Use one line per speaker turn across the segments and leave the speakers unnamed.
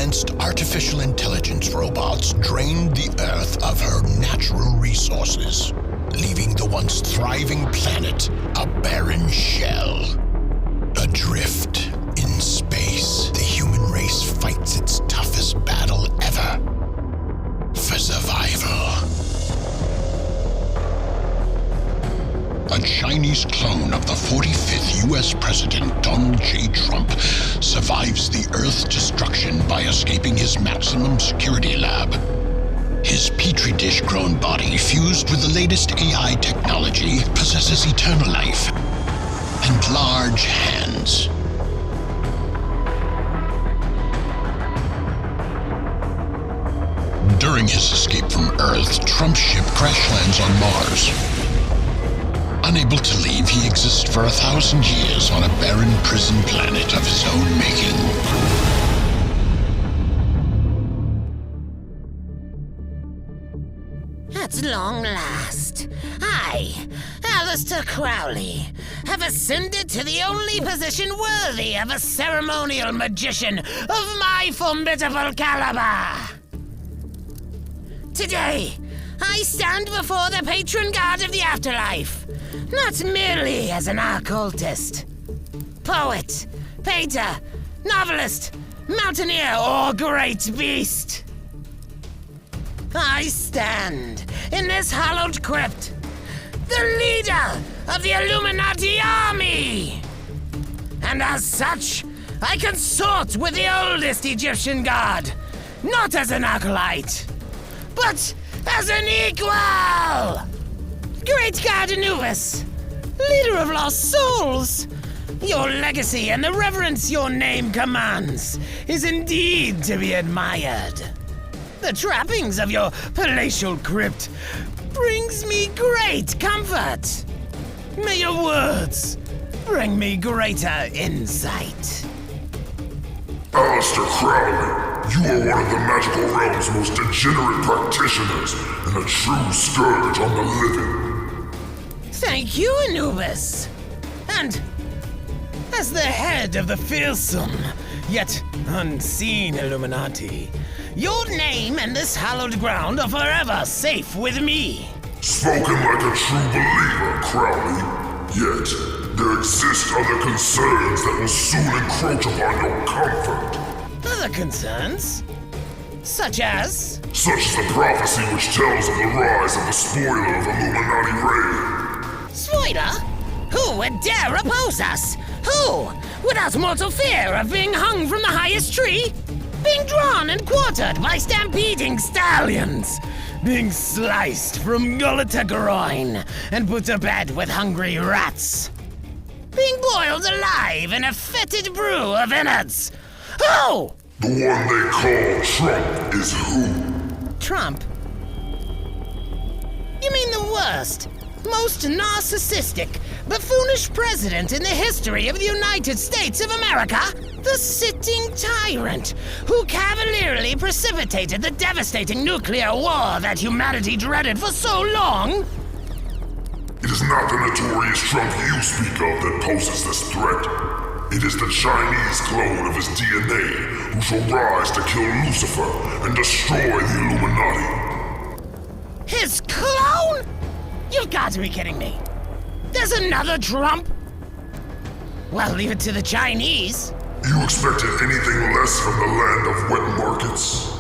advanced artificial intelligence robots drained the Earth of her natural resources, leaving the once thriving planet a barren shell. Adrift in space, the human race fights its toughest battle ever for survival. A Chinese clone of the 45th U.S. President Donald J. Trump survives the Earth's destruction by escaping his maximum security lab. His petri dish-grown body, fused with the latest AI technology, possesses eternal life and large hands. During his escape from Earth, Trump's ship crash lands on Mars. Unable to leave, he exists for 1,000 years on a barren prison planet of his own making.
At long last, I, Alistair Crowley, have ascended to the only position worthy of a ceremonial magician of my formidable caliber. Today, I stand before the patron god of the afterlife, not merely as an occultist, poet, painter, novelist, mountaineer, or great beast. I stand in this hallowed crypt, the leader of the Illuminati army. And as such, I consort with the oldest Egyptian god, not as an acolyte, but as an equal! Great God Anubis, leader of lost souls, your legacy and the reverence your name commands is indeed to be admired. The trappings of your palatial crypt brings me great comfort. May your words bring me greater insight.
Alistair Crowley, you are one of the magical realm's most degenerate practitioners and a true scourge on the living.
Thank you, Anubis. And as the head of the fearsome, yet unseen Illuminati, your name and this hallowed ground are forever safe with me.
Spoken like a true believer, Crowley. Yet, there exist other concerns that will soon encroach upon your comfort.
Other concerns? Such as?
Such as the prophecy which tells of the rise of the spoiler of Illuminati reign.
Spoiler? Who would dare oppose us? Who, without mortal fear of being hung from the highest tree? Being drawn and quartered by stampeding stallions? Being sliced from gullet to groin and put to bed with hungry rats? Being boiled alive in a fetid brew of innards? Who?
The one they call Trump is who?
Trump? You mean the worst, most narcissistic, buffoonish president in the history of the United States of America? The sitting tyrant who cavalierly precipitated the devastating nuclear war that humanity dreaded for so long?
It is not the notorious Trump you speak of that poses this threat. It is the Chinese clone of his DNA who shall rise to kill Lucifer and destroy the Illuminati.
His clone? You've got to be kidding me. There's another Trump? Well, leave it to the Chinese.
You expected anything less from the land of wet markets?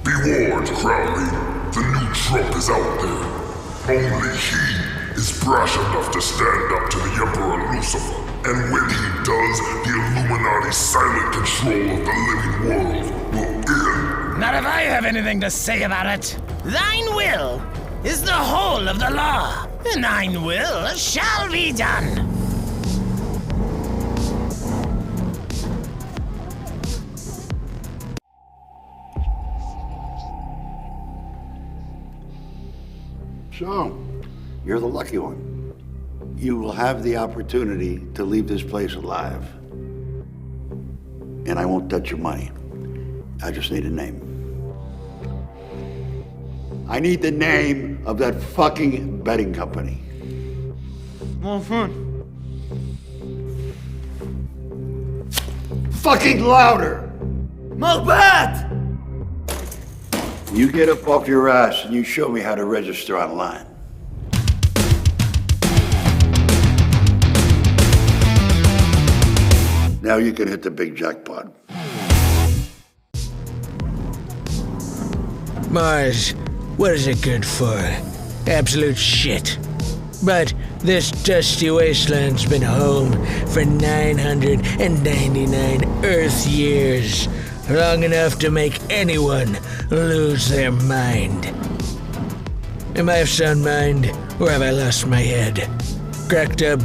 Be warned, Crowley. The new Trump is out there. Only he is brash enough to stand up to the Emperor Lucifer. And when he does, the Illuminati's silent control of the living world will end.
Not if I have anything to say about it. Thine will is the whole of the law, and thine will shall be done.
So, you're the lucky one. You will have the opportunity to leave this place alive. And I won't touch your money. I just need a name. I need the name of that fucking betting company. Fucking louder!
Macbeth!
You get up off your ass and you show me how to register online. Now you can hit the big jackpot.
Mars, what is it good for? Absolute shit. But this dusty wasteland's been home for 999 Earth years. Long enough to make anyone lose their mind. Am I of sound mind, or have I lost my head? Cracked up,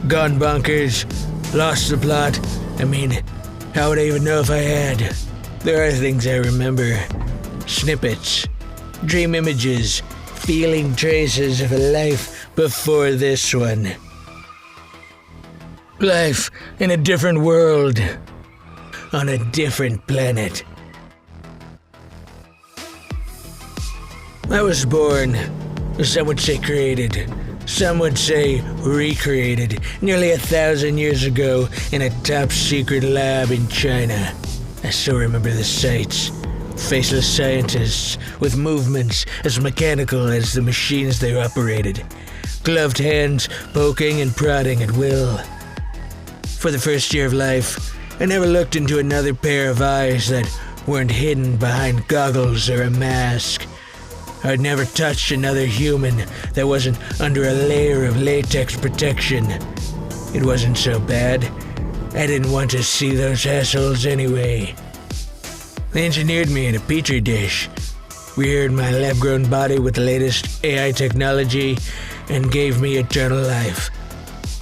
gone bonkers, lost the plot? I mean, how would I even know if I had? There are things I remember. Snippets, dream images, feeling traces of a life before this one. Life in a different world. On a different planet. I was born, some would say created, some would say recreated, nearly 1,000 years ago in a top-secret lab in China. I still remember the sights. Faceless scientists with movements as mechanical as the machines they operated. Gloved hands poking and prodding at will. For the first year of life, I never looked into another pair of eyes that weren't hidden behind goggles or a mask. I'd never touched another human that wasn't under a layer of latex protection. It wasn't so bad. I didn't want to see those assholes anyway. They engineered me in a petri dish, reared my lab-grown body with the latest AI technology, and gave me eternal life.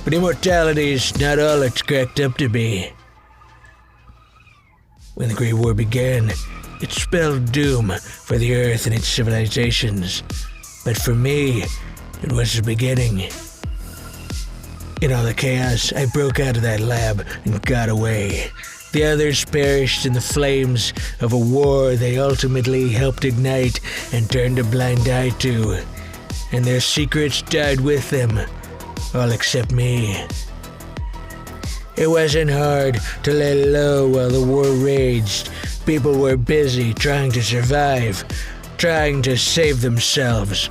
But immortality's not all it's cracked up to be. When the Great War began, it spelled doom for the Earth and its civilizations. But for me, it was the beginning. In all the chaos, I broke out of that lab and got away. The others perished in the flames of a war they ultimately helped ignite and turned a blind eye to. And their secrets died with them, all except me. It wasn't hard to lay low while the war raged. People were busy trying to survive, trying to save themselves,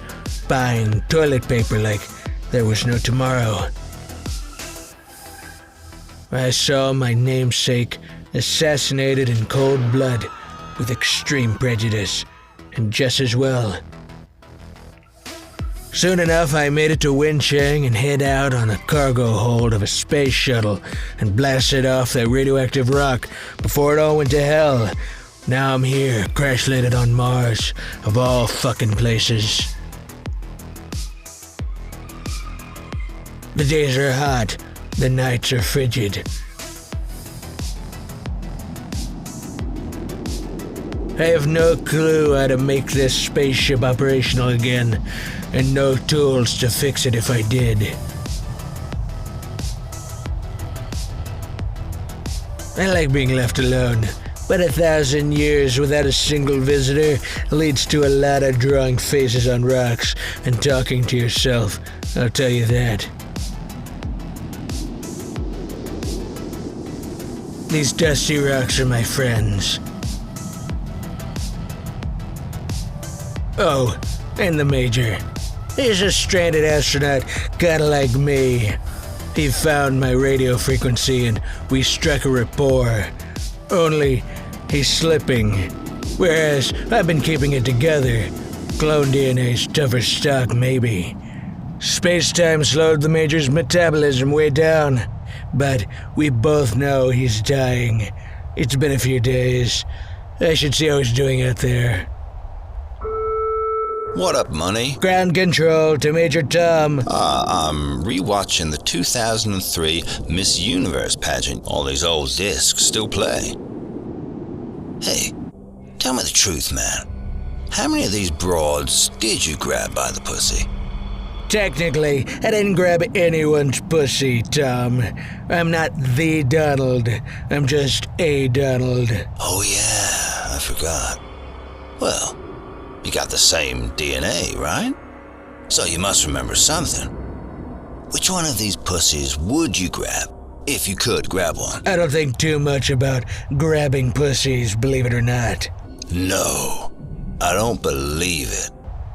buying toilet paper like there was no tomorrow. I saw my namesake assassinated in cold blood with extreme prejudice, and just as well. Soon enough, I made it to Winchang and hid out on a cargo hold of a space shuttle and blasted off that radioactive rock before it all went to hell. Now I'm here, crash-landed on Mars, of all fucking places. The days are hot, the nights are frigid. I have no clue how to make this spaceship operational again, and no tools to fix it if I did. I like being left alone, but 1,000 years without a single visitor leads to a lot of drawing faces on rocks and talking to yourself, I'll tell you that. These dusty rocks are my friends. Oh, and the Major. He's a stranded astronaut, kinda like me. He found my radio frequency and we struck a rapport. Only, he's slipping. Whereas, I've been keeping it together. Clone DNA's tougher stock, maybe. Space-time slowed the Major's metabolism way down. But we both know he's dying. It's been a few days. I should see how he's doing out there.
What up, Money?
Ground control to Major Tom.
I'm rewatching the 2003 Miss Universe pageant. All these old discs still play. Hey, tell me the truth, man. How many of these broads did you grab by the pussy?
Technically, I didn't grab anyone's pussy, Tom. I'm not the Donald. I'm just a Donald.
Oh yeah, I forgot. Well, you got the same DNA, right? So you must remember something. Which one of these pussies would you grab? If you could grab one.
I don't think too much about grabbing pussies, believe it or not.
No, I don't believe it.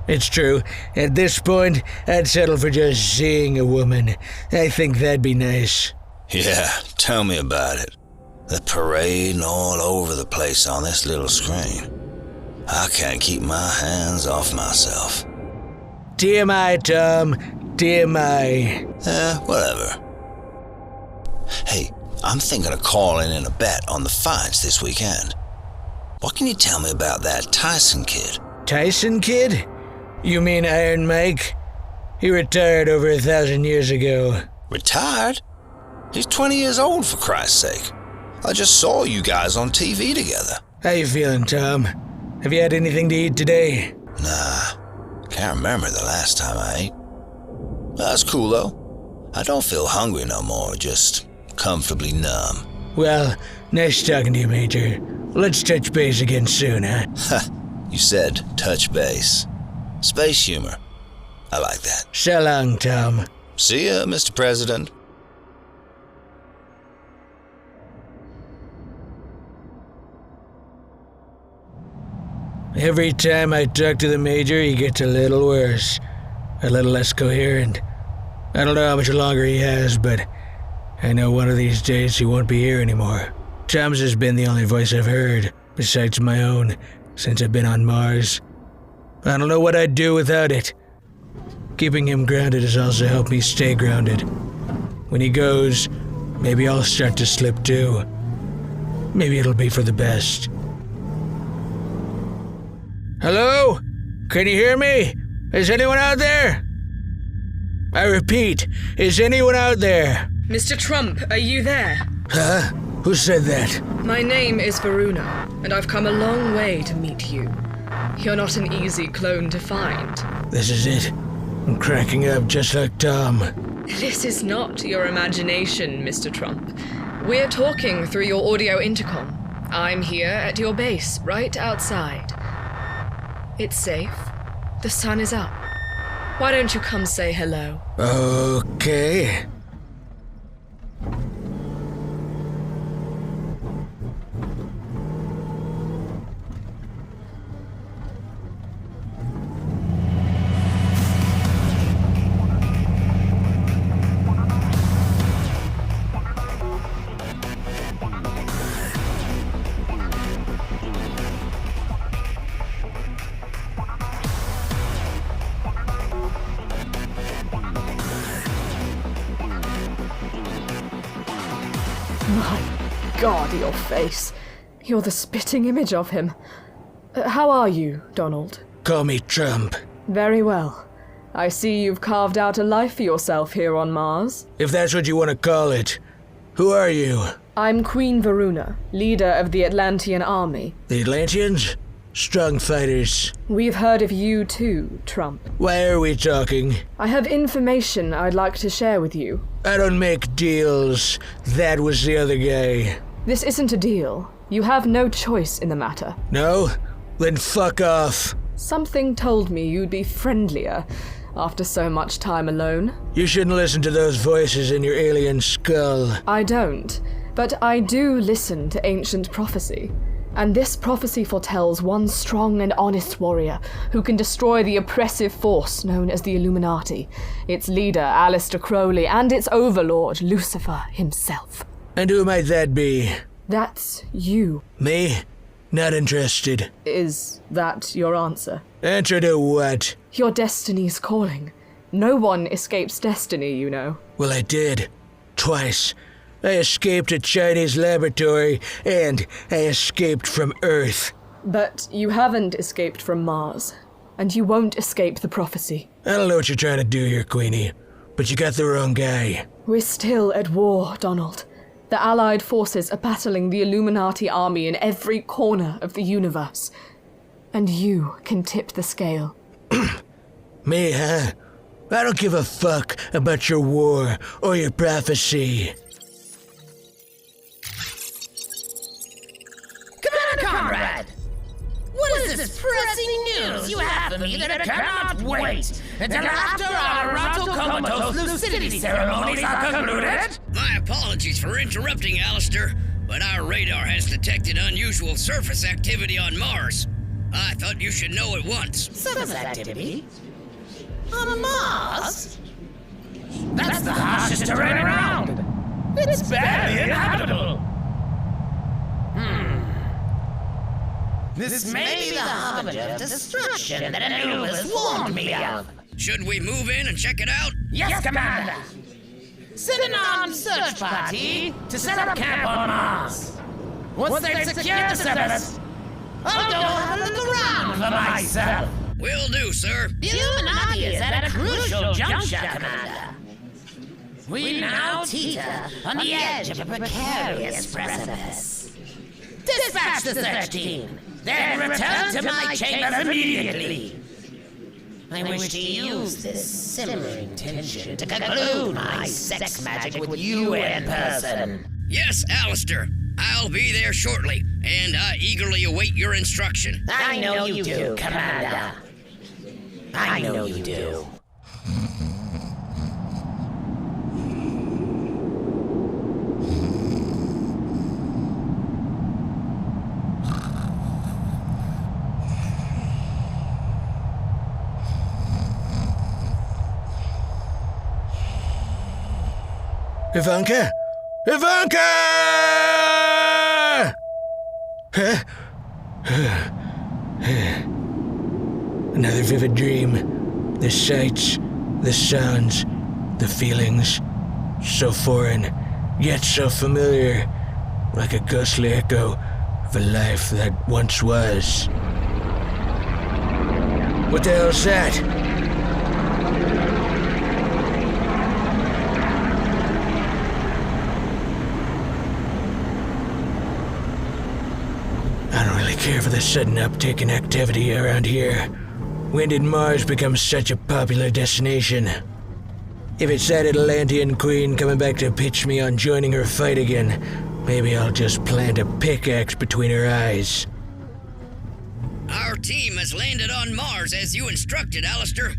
It's true. At this point, I'd settle for just seeing a woman. I think that'd be nice.
Yeah, tell me about it. The parading all over the place on this little screen. I can't keep my hands off myself.
TMI, Tom. TMI.
Whatever. Hey, I'm thinking of calling in a bet on the fights this weekend. What can you tell me about that Tyson kid?
Tyson kid? You mean Iron Mike? He retired over 1,000 years ago.
Retired? He's 20 years old, for Christ's sake. I just saw you guys on TV together.
How you feeling, Tom? Have you had anything to eat today?
Nah, can't remember the last time I ate. That's cool, though. I don't feel hungry no more, just comfortably numb.
Well, nice talking to you, Major. Let's touch base again soon, huh?
Ha, you said touch base. Space humor. I like that.
So long, Tom.
See ya, Mr. President.
Every time I talk to the Major, he gets a little worse. A little less coherent. I don't know how much longer he has, but I know one of these days he won't be here anymore. Tom's has been the only voice I've heard, besides my own, since I've been on Mars. I don't know what I'd do without it. Keeping him grounded has also helped me stay grounded. When he goes, maybe I'll start to slip too. Maybe it'll be for the best. Hello? Can you hear me? Is anyone out there? I repeat, is anyone out there?
Mr. Trump, are you there?
Huh? Who said that?
My name is Varuna, and I've come a long way to meet you. You're not an easy clone to find.
This is it. I'm cracking up just like Tom.
This is not your imagination, Mr. Trump. We're talking through your audio intercom. I'm here at your base, right outside. It's safe. The sun is up. Why don't you come say hello?
Okay.
My God, your face. You're the spitting image of him. How are you, Donald?
Call me Trump.
Very well. I see you've carved out a life for yourself here on Mars.
If that's what you want to call it. Who are you?
I'm Queen Varuna, leader of the Atlantean army.
The Atlanteans? Strong fighters.
We've heard of you too, Trump.
Why are we talking?
I have information I'd like to share with you.
I don't make deals. That was the other guy.
This isn't a deal. You have no choice in the matter.
No? Then fuck off.
Something told me you'd be friendlier after so much time alone.
You shouldn't listen to those voices in your alien skull.
I don't, but I do listen to ancient prophecy. And this prophecy foretells one strong and honest warrior who can destroy the oppressive force known as the Illuminati, its leader, Aleister Crowley, and its overlord, Lucifer himself.
And who might that be?
That's you.
Me? Not interested.
Is that your answer?
Answer to what?
Your destiny's calling. No one escapes destiny, you know.
Well, I did. Twice. I escaped a Chinese laboratory, and I escaped from Earth.
But you haven't escaped from Mars, and you won't escape the prophecy.
I don't know what you're trying to do here, Queenie, but you got the wrong guy.
We're still at war, Donald. The Allied forces are battling the Illuminati army in every corner of the universe. And you can tip the scale.
Me, huh? I don't give a fuck about your war or your prophecy.
Commander Conrad! What is this pressing news you have for me that I cannot wait until after our Rato-Comatose lucidity ceremonies are concluded?
My apologies for interrupting, Alistair, but our radar has detected unusual surface activity on Mars. I thought you should know at once.
Surface activity? On Mars? That's the harshest terrain around. It's barely inhabitable. This may be the harbinger of destruction that Anubis warned me of.
Should we move in and check it out?
Yes, Commander! Send an armed search party to set up camp on Mars. Once they've secured the surface, I'll go have a look around for myself.
Will do, sir.
The Illuminati is at a crucial juncture, Commander. We now teeter on the edge of a precarious precipice. Dispatch the search team, then return to my chamber immediately. I wish to use this simmering tension to conclude my sex magic with you in person.
Yes, Alistair. I'll be there shortly, and I eagerly await your instruction.
I know you do, Commander. I know you do.
Ivanka? Ivanka! Huh? Another vivid dream. The sights, the sounds, the feelings. So foreign, yet so familiar. Like a ghostly echo of a life that once was. What the hell's that? I don't really care for the sudden uptick in activity around here. When did Mars become such a popular destination? If it's that Atlantean queen coming back to pitch me on joining her fight again, maybe I'll just plant a pickaxe between her eyes.
Our team has landed on Mars as you instructed, Alistair.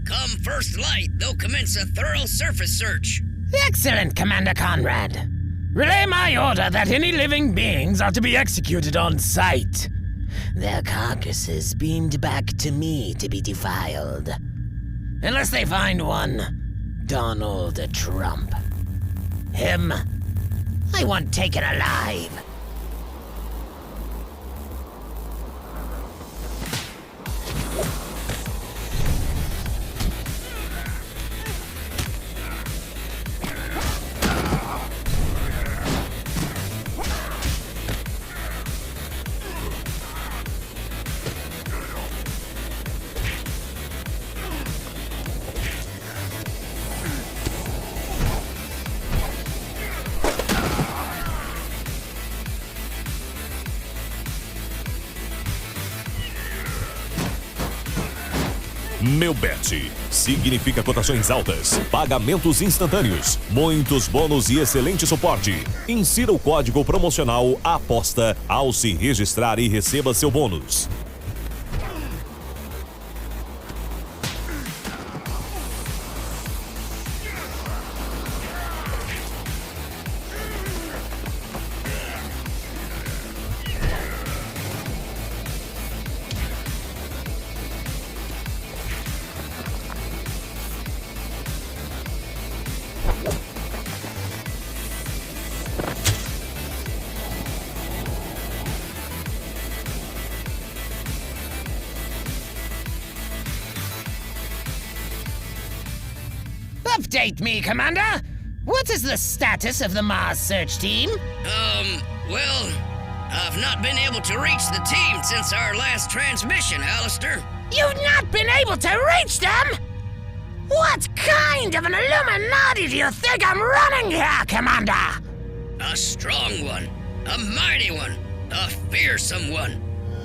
Come first light, they'll commence a thorough surface search.
Excellent, Commander Conrad. Relay my order that any living beings are to be executed on sight. Their carcasses beamed back to me to be defiled. Unless they find one Donald Trump. Him, I want taken alive.
Meu Bet significa cotações altas, pagamentos instantâneos, muitos bônus e excelente suporte. Insira o código promocional APOSTA ao se registrar e receba seu bônus.
Update me, Commander! What is the status of the Mars search team?
Well, I've not been able to reach the team since our last transmission, Alistair.
You've not been able to reach them? What kind of an Illuminati do you think I'm running here, Commander?
A strong one, a mighty one, a fearsome one.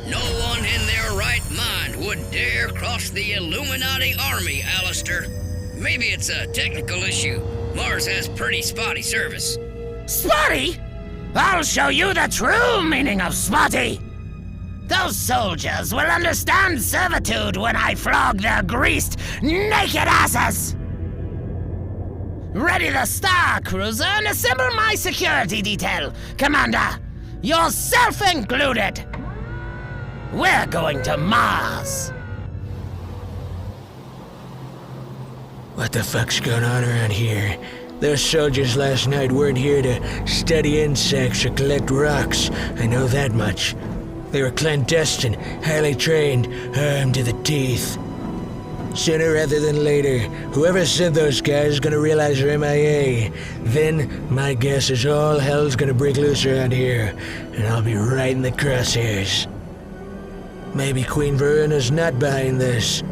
No one in their right mind would dare cross the Illuminati army, Alistair. Maybe it's a technical issue. Mars has pretty spotty service.
Spotty? I'll show you the true meaning of spotty. Those soldiers will understand servitude when I flog their greased, naked asses! Ready the Star Cruiser and assemble my security detail, Commander! Yourself included! We're going to Mars!
What the fuck's going on around here? Those soldiers last night weren't here to study insects or collect rocks. I know that much. They were clandestine, highly trained, armed to the teeth. Sooner rather than later, whoever sent those guys is gonna realize they're MIA. Then, my guess is all hell's gonna break loose around here, and I'll be right in the crosshairs. Maybe Queen Veruna's not behind this.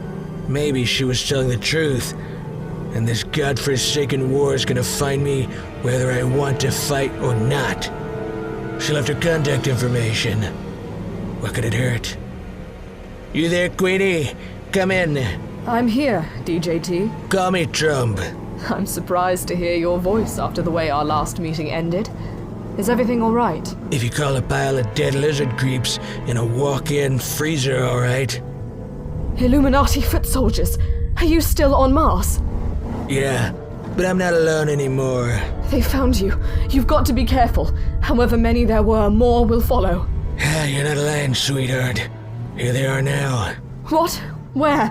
Maybe she was telling the truth. And this godforsaken war is gonna find me whether I want to fight or not. She left her contact information. What could it hurt? You there, Queenie? Come in.
I'm here, DJT.
Call me Trump.
I'm surprised to hear your voice after the way our last meeting ended. Is everything all right?
If you call a pile of dead lizard creeps in a walk-in freezer all right.
Illuminati foot soldiers, are you still on Mars?
Yeah, but I'm not alone anymore.
They found you. You've got to be careful. However many there were, more will follow.
You're not lying, sweetheart. Here they are now.
What? Where?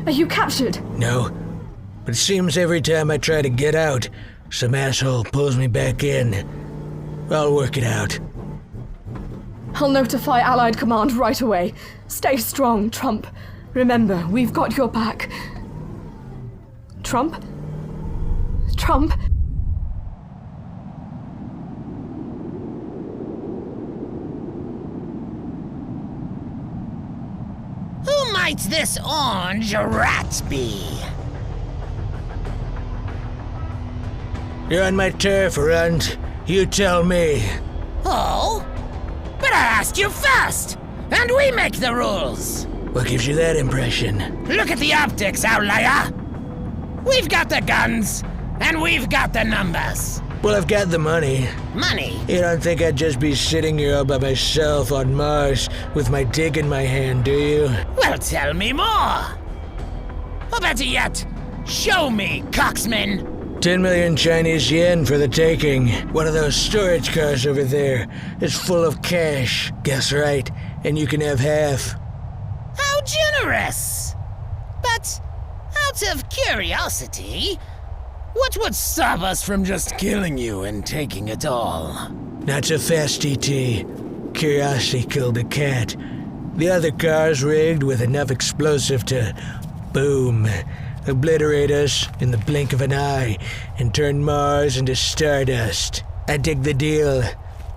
Are you captured?
No, but it seems every time I try to get out, some asshole pulls me back in. I'll work it out.
I'll notify Allied Command right away. Stay strong, Trump. Remember, we've got your back. Trump? Trump?
Who might this orange rat be?
You're on my turf, Runt. You tell me.
Oh? But I asked you first! And we make the rules!
What gives you that impression?
Look at the optics, outlier! We've got the guns, and we've got the numbers.
Well, I've got the money.
Money?
You don't think I'd just be sitting here all by myself on Mars with my dick in my hand, do you?
Well, tell me more! Or better yet, show me, cocksman!
10 million Chinese yen for the taking. One of those storage cars over there is full of cash. Guess right, and you can have half.
How generous! But, out of curiosity, what would stop us from just killing you and taking it all?
Not so fast, E.T. Curiosity killed the cat. The other car's rigged with enough explosive to, boom, obliterate us in the blink of an eye and turn Mars into stardust. I dig the deal.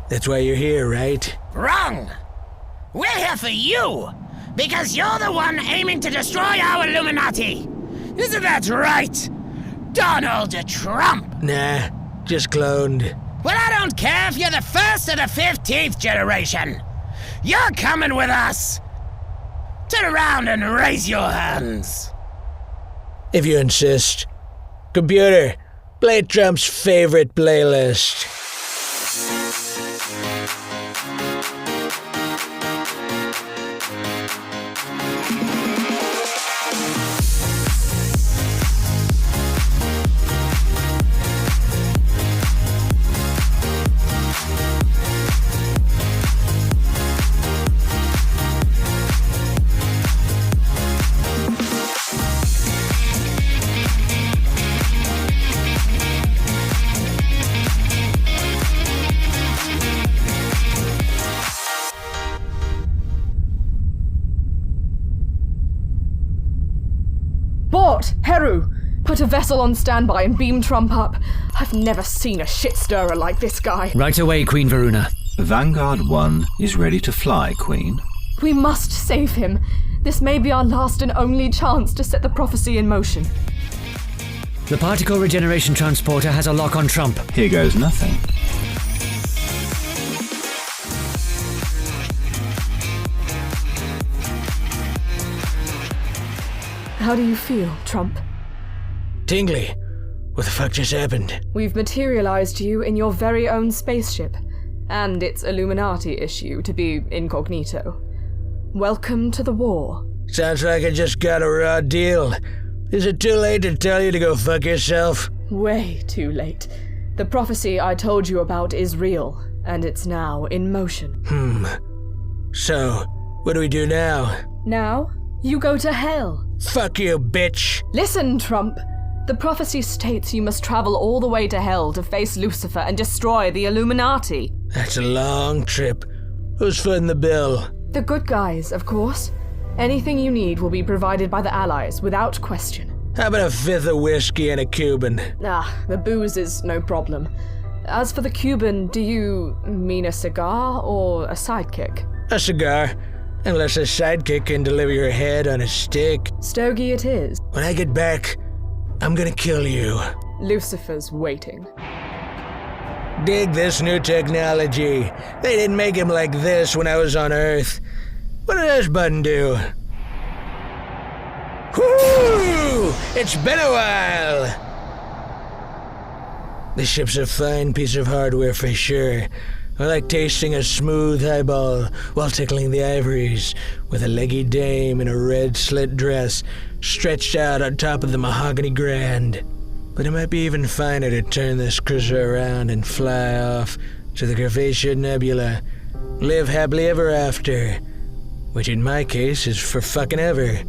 That's why you're here, right?
Wrong! We're here for you! Because you're the one aiming to destroy our Illuminati! Isn't that right, Donald Trump?
Nah, just cloned.
Well, I don't care if you're the first or the 15th generation. You're coming with us! Turn around and raise your hands.
If you insist. Computer, play Trump's favorite playlist.
Bort! Heru! Put a vessel on standby and beam Trump up. I've never seen a shit stirrer like this guy.
Right away, Queen Varuna.
Vanguard 1 is ready to fly, Queen.
We must save him. This may be our last and only chance to set the prophecy in motion.
The particle regeneration transporter has a lock on Trump.
Here goes nothing.
How do you feel, Trump?
Tingly. What the fuck just happened?
We've materialized you in your very own spaceship. And it's Illuminati issue to be incognito. Welcome to the war.
Sounds like I just got a raw deal. Is it too late to tell you to go fuck yourself?
Way too late. The prophecy I told you about is real, and it's now in motion.
So, what do we do now?
Now, you go to hell.
Fuck you, bitch!
Listen, Trump. The prophecy states you must travel all the way to hell to face Lucifer and destroy the Illuminati.
That's a long trip. Who's footing the bill?
The good guys, of course. Anything you need will be provided by the Allies, without question.
How about a fifth of whiskey and a Cuban?
The booze is no problem. As for the Cuban, do you mean a cigar or a sidekick?
A cigar. Unless a sidekick can deliver your head on a stick.
Stogie it is.
When I get back, I'm gonna kill you.
Lucifer's waiting.
Dig this new technology. They didn't make him like this when I was on Earth. What did this button do? Whoo! It's been a while! This ship's a fine piece of hardware for sure. I like tasting a smooth highball while tickling the ivories, with a leggy dame in a red slit dress stretched out on top of the mahogany grand. But it might be even finer to turn this cruiser around and fly off to the Curvaceous Nebula. Live happily ever after. Which in my case is for fucking ever.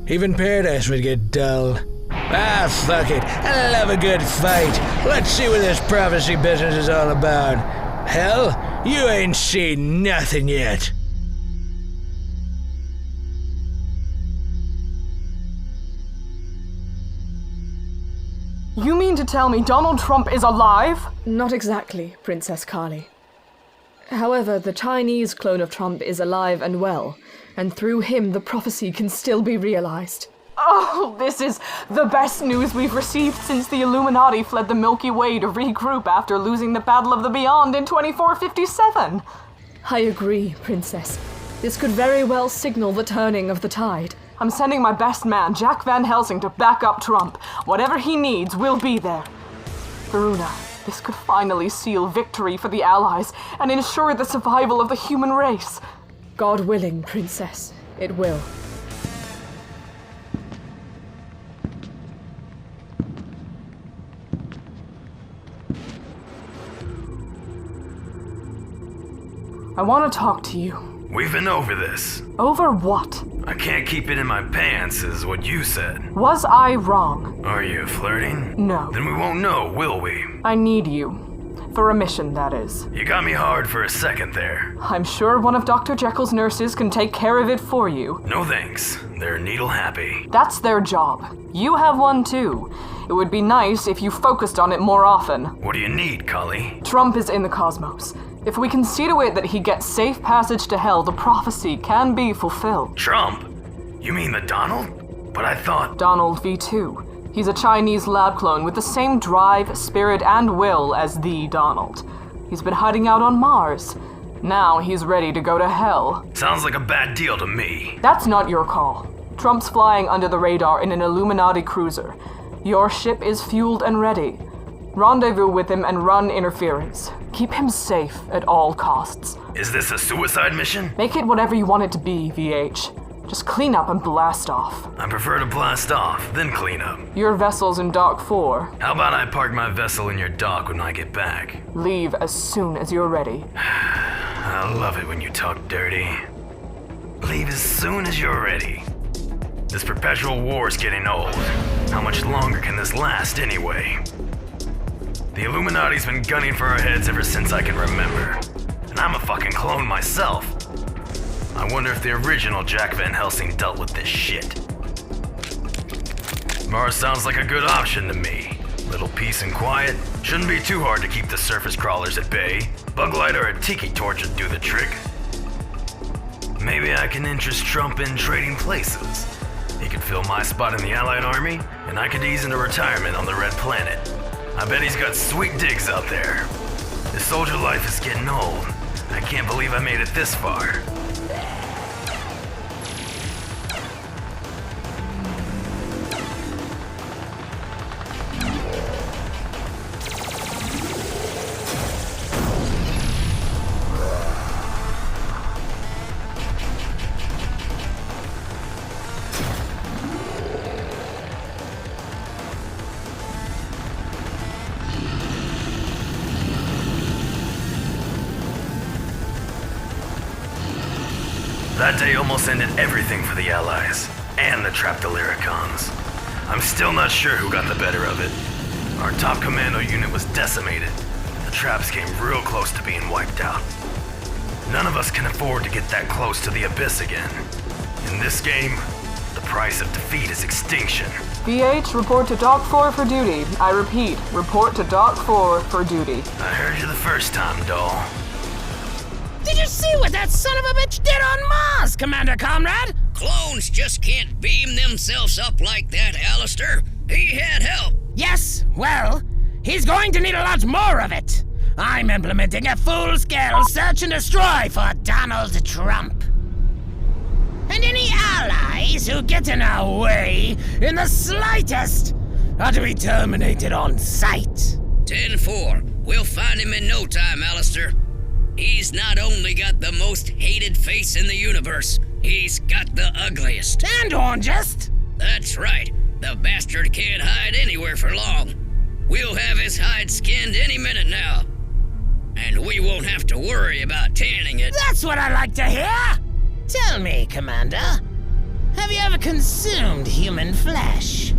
Even paradise would get dull. Fuck it. I love a good fight. Let's see what this prophecy business is all about. Hell, you ain't seen nothing yet.
You mean to tell me Donald Trump is alive? Not exactly, Princess Carly. However, the Chinese clone of Trump is alive and well, and through him the prophecy can still be realized. Oh, this is the best news we've received since the Illuminati fled the Milky Way to regroup after losing the Battle of the Beyond in 2457. I agree, Princess. This could very well signal the turning of the tide. I'm sending my best man, Jack Van Helsing, to back up Trump. Whatever he needs, we'll be there. Varuna, this could finally seal victory for the Allies and ensure the survival of the human race. God willing, Princess, it will. I want to talk to you.
We've been over this.
Over what?
I can't keep it in my pants, is what you said.
Was I wrong?
Are you flirting?
No.
Then we won't know, will we?
I need you. For a mission, that is.
You got me hard for a second there.
I'm sure one of Dr. Jekyll's nurses can take care of it for you.
No thanks. They're needle happy.
That's their job. You have one too. It would be nice if you focused on it more often.
What do you need, Cully?
Trump is in the cosmos. If we can see to it that he gets safe passage to hell, the prophecy can be fulfilled.
Trump? You mean the Donald? But I thought...
Donald V2. He's a Chinese lab clone with the same drive, spirit, and will as the Donald. He's been hiding out on Mars. Now he's ready to go to hell.
Sounds like a bad deal to me.
That's not your call. Trump's flying under the radar in an Illuminati cruiser. Your ship is fueled and ready. Rendezvous with him and run interference. Keep him safe at all costs.
Is this a suicide mission?
Make it whatever you want it to be, VH. Just clean up and blast off.
I prefer to blast off, then clean up.
Your vessel's in Dock 4.
How about I park my vessel in your dock when I get back?
Leave as soon as you're ready.
I love it when you talk dirty. Leave as soon as you're ready. This perpetual war's getting old. How much longer can this last anyway? The Illuminati's been gunning for our heads ever since I can remember. And I'm a fucking clone myself. I wonder if the original Jack Van Helsing dealt with this shit. Mars sounds like a good option to me. Little peace and quiet. Shouldn't be too hard to keep the surface crawlers at bay. Bug light or a tiki torch would do the trick. Maybe I can interest Trump in trading places. He could fill my spot in the Allied Army, and I could ease into retirement on the Red Planet. I bet he's got sweet digs out there. This soldier life is getting old. I can't believe I made it this far. That day almost ended everything for the Allies, and the trapped Illyricons. I'm still not sure who got the better of it. Our top commando unit was decimated. The traps came real close to being wiped out. None of us can afford to get that close to the abyss again. In this game, the price of defeat is extinction.
VH, report to Dock 4 for duty. I repeat, report to Dock 4 for duty.
I heard you the first time, doll.
Did you see what that son of a bitch did on Mars, Commander Comrade?
Clones just can't beam themselves up like that, Alistair. He had help.
Yes, well, he's going to need a lot more of it. I'm implementing a full-scale search and destroy for Donald Trump. And any allies who get in our way in the slightest are to be terminated on sight.
10-4. We'll find him in no time, Alistair. He's not only got the most hated face in the universe, he's got the ugliest.
And orangest.
That's right. The bastard can't hide anywhere for long. We'll have his hide skinned any minute now. And we won't have to worry about tanning it.
That's what I like to hear! Tell me, Commander, have you ever consumed human flesh?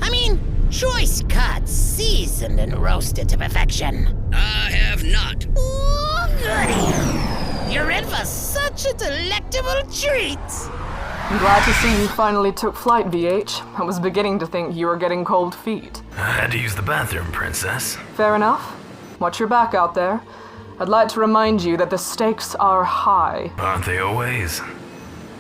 I mean, choice cuts, seasoned and roasted to perfection.
I have not.
Ooh, goody! You're in for such a delectable treat!
I'm glad to see you finally took flight, VH. I was beginning to think you were getting cold feet.
I had to use the bathroom, Princess.
Fair enough. Watch your back out there. I'd like to remind you that the stakes are high.
Aren't they always?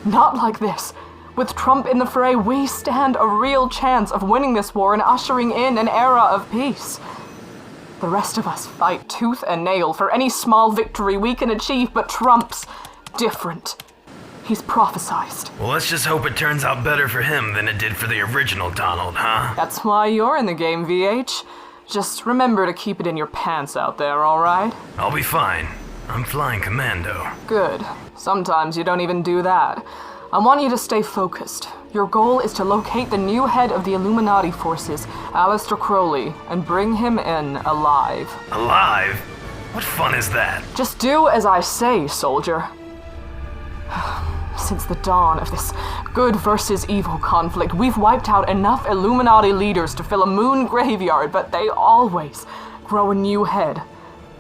Not like this. With Trump in the fray, we stand a real chance of winning this war and ushering in an era of peace. The rest of us fight tooth and nail for any small victory we can achieve, but Trump's different. He's prophesized.
Well, let's just hope it turns out better for him than it did for the original Donald, huh?
That's why you're in the game, VH. Just remember to keep it in your pants out there, all right?
I'll be fine. I'm flying commando.
Good. Sometimes you don't even do that. I want you to stay focused. Your goal is to locate the new head of the Illuminati forces, Aleister Crowley, and bring him in alive.
Alive? What fun is that?
Just do as I say, soldier. Since the dawn of this good versus evil conflict, we've wiped out enough Illuminati leaders to fill a moon graveyard, but they always grow a new head.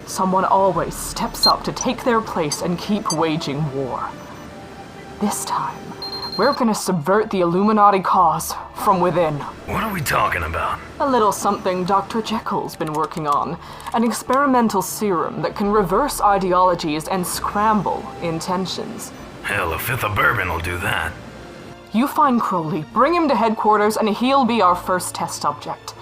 Someone always steps up to take their place and keep waging war. This time, we're gonna subvert the Illuminati cause from within.
What are we talking about?
A little something Dr. Jekyll's been working on. An experimental serum that can reverse ideologies and scramble intentions.
Hell, a fifth of bourbon will do that.
You find Crowley, bring him to headquarters, and he'll be our first test subject.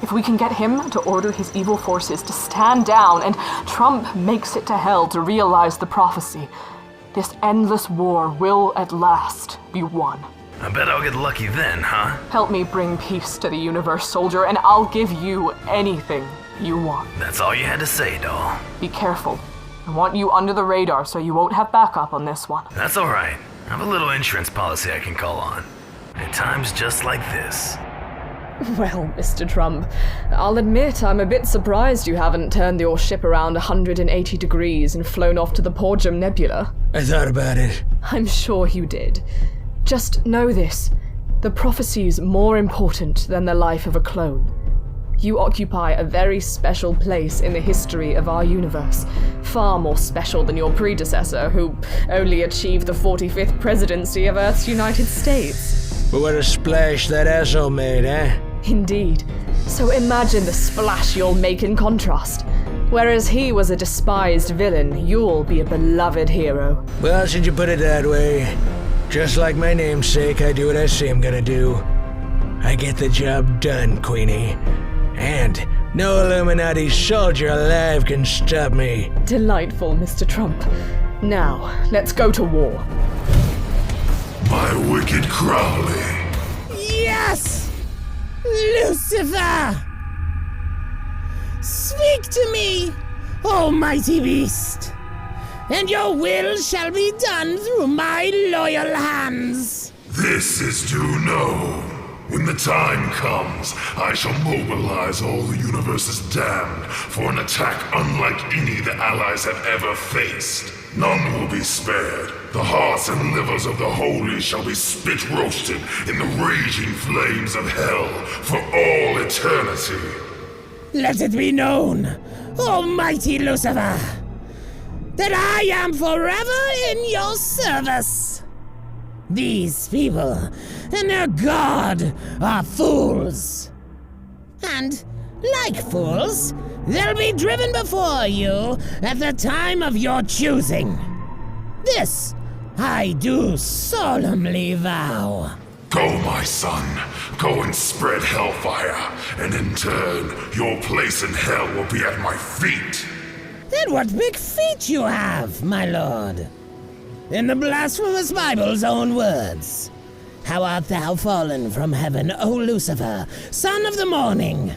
If we can get him to order his evil forces to stand down and Trump makes it to hell to realize the prophecy, this endless war will at last be won.
I bet I'll get lucky then, huh?
Help me bring peace to the universe, soldier, and I'll give you anything you want.
That's all you had to say, doll.
Be careful. I want you under the radar so you won't have backup on this one.
That's all right. I have a little insurance policy I can call on. At times just like this.
Well, Mr. Trump, I'll admit I'm a bit surprised you haven't turned your ship around 180 degrees and flown off to the Porgium Nebula.
I thought about it.
I'm sure you did. Just know this. The prophecy's more important than the life of a clone. You occupy a very special place in the history of our universe. Far more special than your predecessor, who only achieved the 45th presidency of Earth's United States.
But what a splash that asshole made, eh?
Indeed. So imagine the splash you'll make in contrast. Whereas he was a despised villain, you'll be a beloved hero.
Well, since you put it that way, just like my namesake, I do what I say I'm gonna do. I get the job done, Queenie. And no Illuminati soldier alive can stop me.
Delightful, Mr. Trump. Now, let's go to war.
My wicked Crowley.
Yes! Lucifer! Speak to me, almighty beast, and your will shall be done through my loyal hands.
This is to know. When the time comes, I shall mobilize all the universe's damned for an attack unlike any the Allies have ever faced. None will be spared. The hearts and livers of the holy shall be spit roasted in the raging flames of hell for all eternity.
Let it be known, almighty Lucifer, that I am forever in your service. These people and their god are fools. And, like fools, they'll be driven before you at the time of your choosing. This I do solemnly vow.
Go, my son. Go and spread hellfire, and in turn, your place in hell will be at my feet.
And what big feet you have, my lord. In the blasphemous Bible's own words, how art thou fallen from heaven, O Lucifer, son of the morning?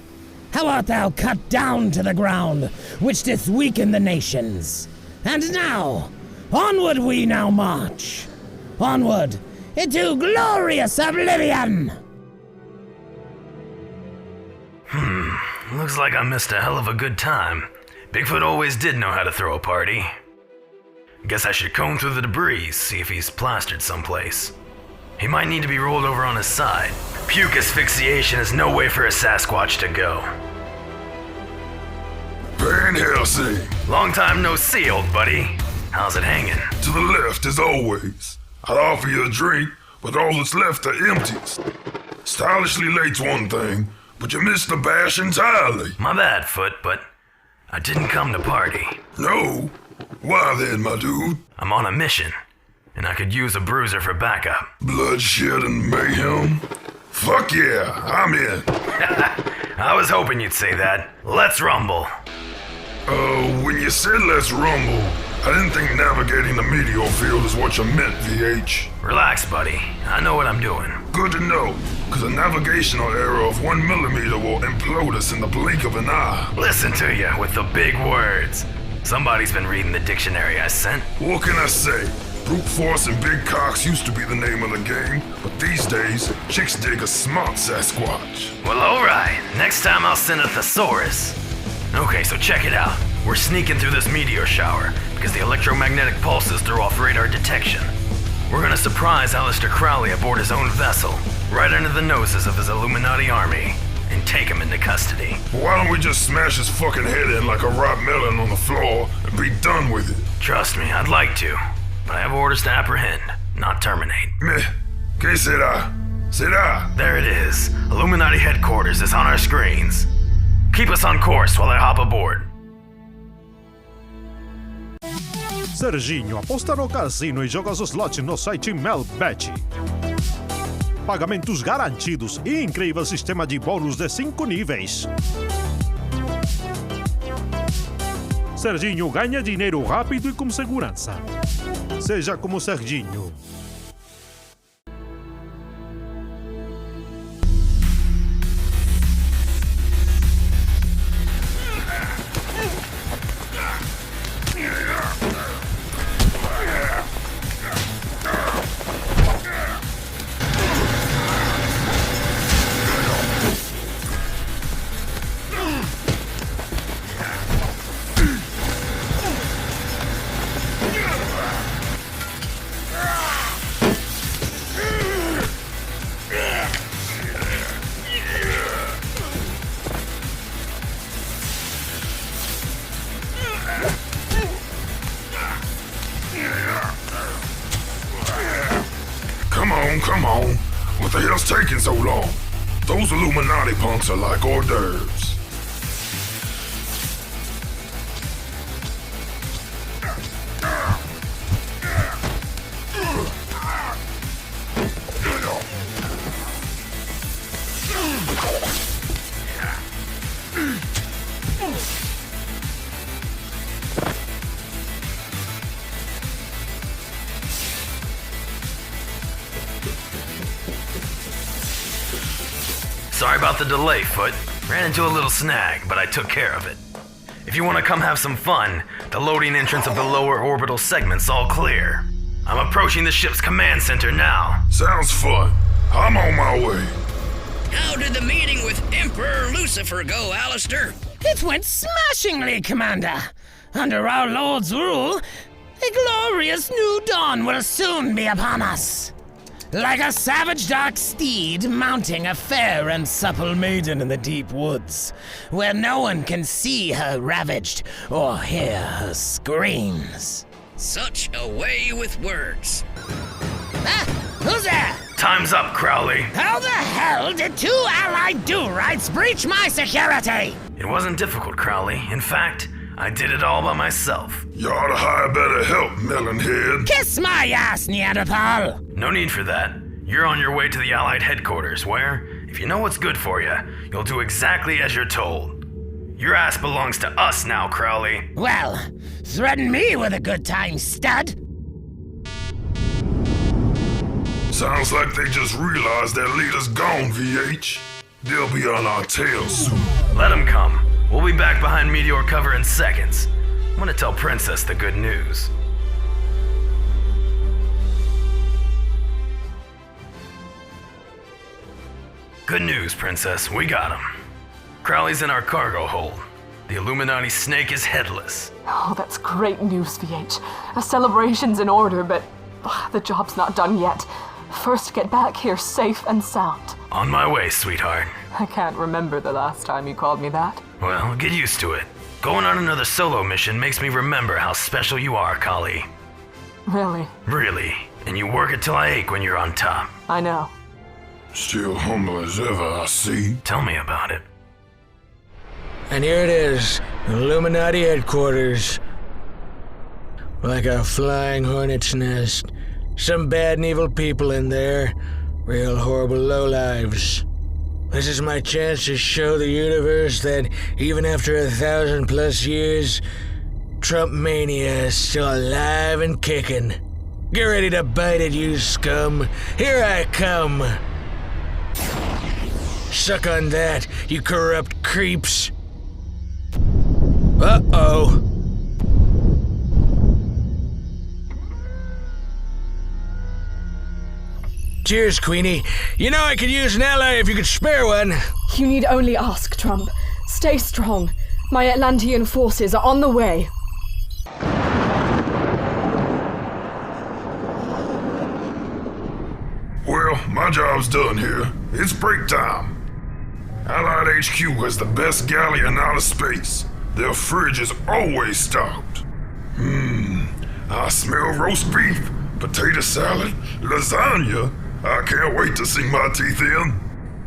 How art thou cut down to the ground, which didst weaken the nations? And now, onward we now march. Onward into glorious oblivion!
Looks like I missed a hell of a good time. Bigfoot always did know how to throw a party. Guess I should comb through the debris, see if he's plastered someplace. He might need to be rolled over on his side. Puke asphyxiation is no way for a Sasquatch to go.
Van Helsing!
Long time no see, old buddy. How's it hanging?
To the left, as always. I'd offer you a drink, but all that's left are empties. Stylishly late's one thing, but you missed the bash entirely.
My bad, Foot, but I didn't come to party.
No? Why then, my dude?
I'm on a mission, and I could use a bruiser for backup.
Bloodshed and mayhem? Fuck yeah, I'm in.
I was hoping you'd say that. Let's rumble.
When you said let's rumble, I didn't think navigating the meteor field is what you meant, VH.
Relax, buddy. I know what I'm doing.
Good to know, because a navigational error of 1 millimeter will implode us in the blink of an eye.
Listen to you with the big words. Somebody's been reading the dictionary I sent.
What can I say? Brute force and big cocks used to be the name of the game, but these days, chicks dig a smart Sasquatch.
Well, alright. Next time I'll send a thesaurus. Okay, so check it out. We're sneaking through this meteor shower because the electromagnetic pulses threw off radar detection. We're gonna surprise Aleister Crowley aboard his own vessel, right under the noses of his Illuminati army, and take him into custody.
Why don't we just smash his fucking head in like a ripe melon on the floor and be done with it?
Trust me, I'd like to, but I have orders to apprehend, not terminate.
Meh. Que sera? Sera?
There it is. Illuminati headquarters is on our screens. Keep us on course while I hop aboard.
Serginho aposta no cassino e joga os slots no site Melbet. Pagamentos garantidos e incrível sistema de bônus de 5 níveis. Serginho ganha dinheiro rápido e com segurança. Seja como Serginho.
Come on. What the hell's taking so long? Those Illuminati punks are like hors d'oeuvres.
Sorry about the delay, Foot. Ran into a little snag, but I took care of it. If you want to come have some fun, the loading entrance of the lower orbital segment's all clear. I'm approaching the ship's command center now.
Sounds fun. I'm on my way.
How did the meeting with Emperor Lucifer go, Aleister?
It went smashingly, Commander. Under our Lord's rule, A glorious new dawn will soon be upon us. Like a savage dark steed mounting a fair and supple maiden in the deep woods, where no one can see her ravaged or hear her screams.
Such a way with words.
Ah, who's there?
Time's up, Crowley.
How the hell did 2 allied do-rights breach my security?
It wasn't difficult, Crowley. In fact, I did it all by myself.
You ought to hire better help, Melonhead.
Kiss my ass, Neanderthal!
No need for that. You're on your way to the Allied headquarters, where, if you know what's good for you, you'll do exactly as you're told. Your ass belongs to us now, Crowley.
Well, threaten me with a good time, stud.
Sounds like they just realized their leader's gone, VH. They'll be on our tails soon.
Let them come. We'll be back behind meteor cover in seconds. I'm gonna tell Princess the good news. Good news, Princess. We got him. Crowley's in our cargo hold. The Illuminati snake is headless.
Oh, that's great news, VH. A celebration's in order, but the job's not done yet. First, get back here safe and sound.
On my way, sweetheart.
I can't remember the last time you called me that.
Well, get used to it. Going on another solo mission makes me remember how special you are, Kali.
Really?
Really. And you work it till I ache when you're on top.
I know.
Still humble as ever, I see.
Tell me about it.
And here it is, Illuminati headquarters. Like a flying hornet's nest. Some bad and evil people in there. Real horrible lowlives. This is my chance to show the universe that even after 1,000+ years, Trump mania is still alive and kicking. Get ready to bite it, you scum. Here I come. Suck on that, you corrupt creeps. Uh-oh. Cheers, Queenie. You know I could use an ally if you could spare one.
You need only ask, Trump. Stay strong. My Atlantean forces are on the way.
Well, my job's done here. It's break time. Allied HQ has the best galley in outer space. Their fridge is always stocked. I smell roast beef, potato salad, lasagna. I can't wait to sink my teeth in.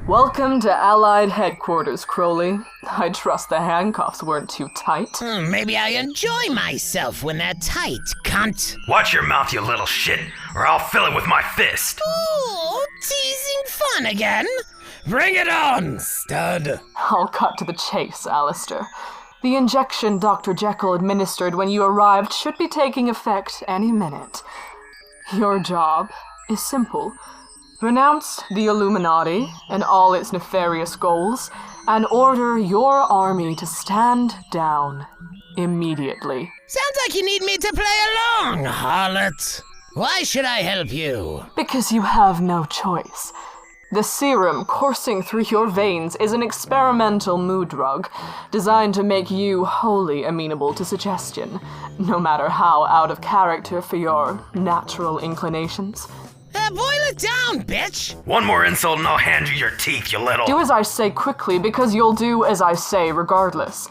Welcome to Allied headquarters, Crowley. I trust the handcuffs weren't too tight.
Maybe I enjoy myself when they're tight, cunt.
Watch your mouth, you little shit, or I'll fill it with my fist.
Ooh, teasing fun again? Bring it on, stud.
I'll cut to the chase, Alistair. The injection Dr. Jekyll administered when you arrived should be taking effect any minute. Your job is simple. Renounce the Illuminati and all its nefarious goals, and order your army to stand down immediately.
Sounds like you need me to play along, harlot. Why should I help you?
Because you have no choice. The serum coursing through your veins is an experimental mood drug designed to make you wholly amenable to suggestion, no matter how out of character for your natural inclinations.
Boil it down, bitch!
One more insult and I'll hand you your teeth, you little...
Do as I say quickly, because you'll do as I say regardless.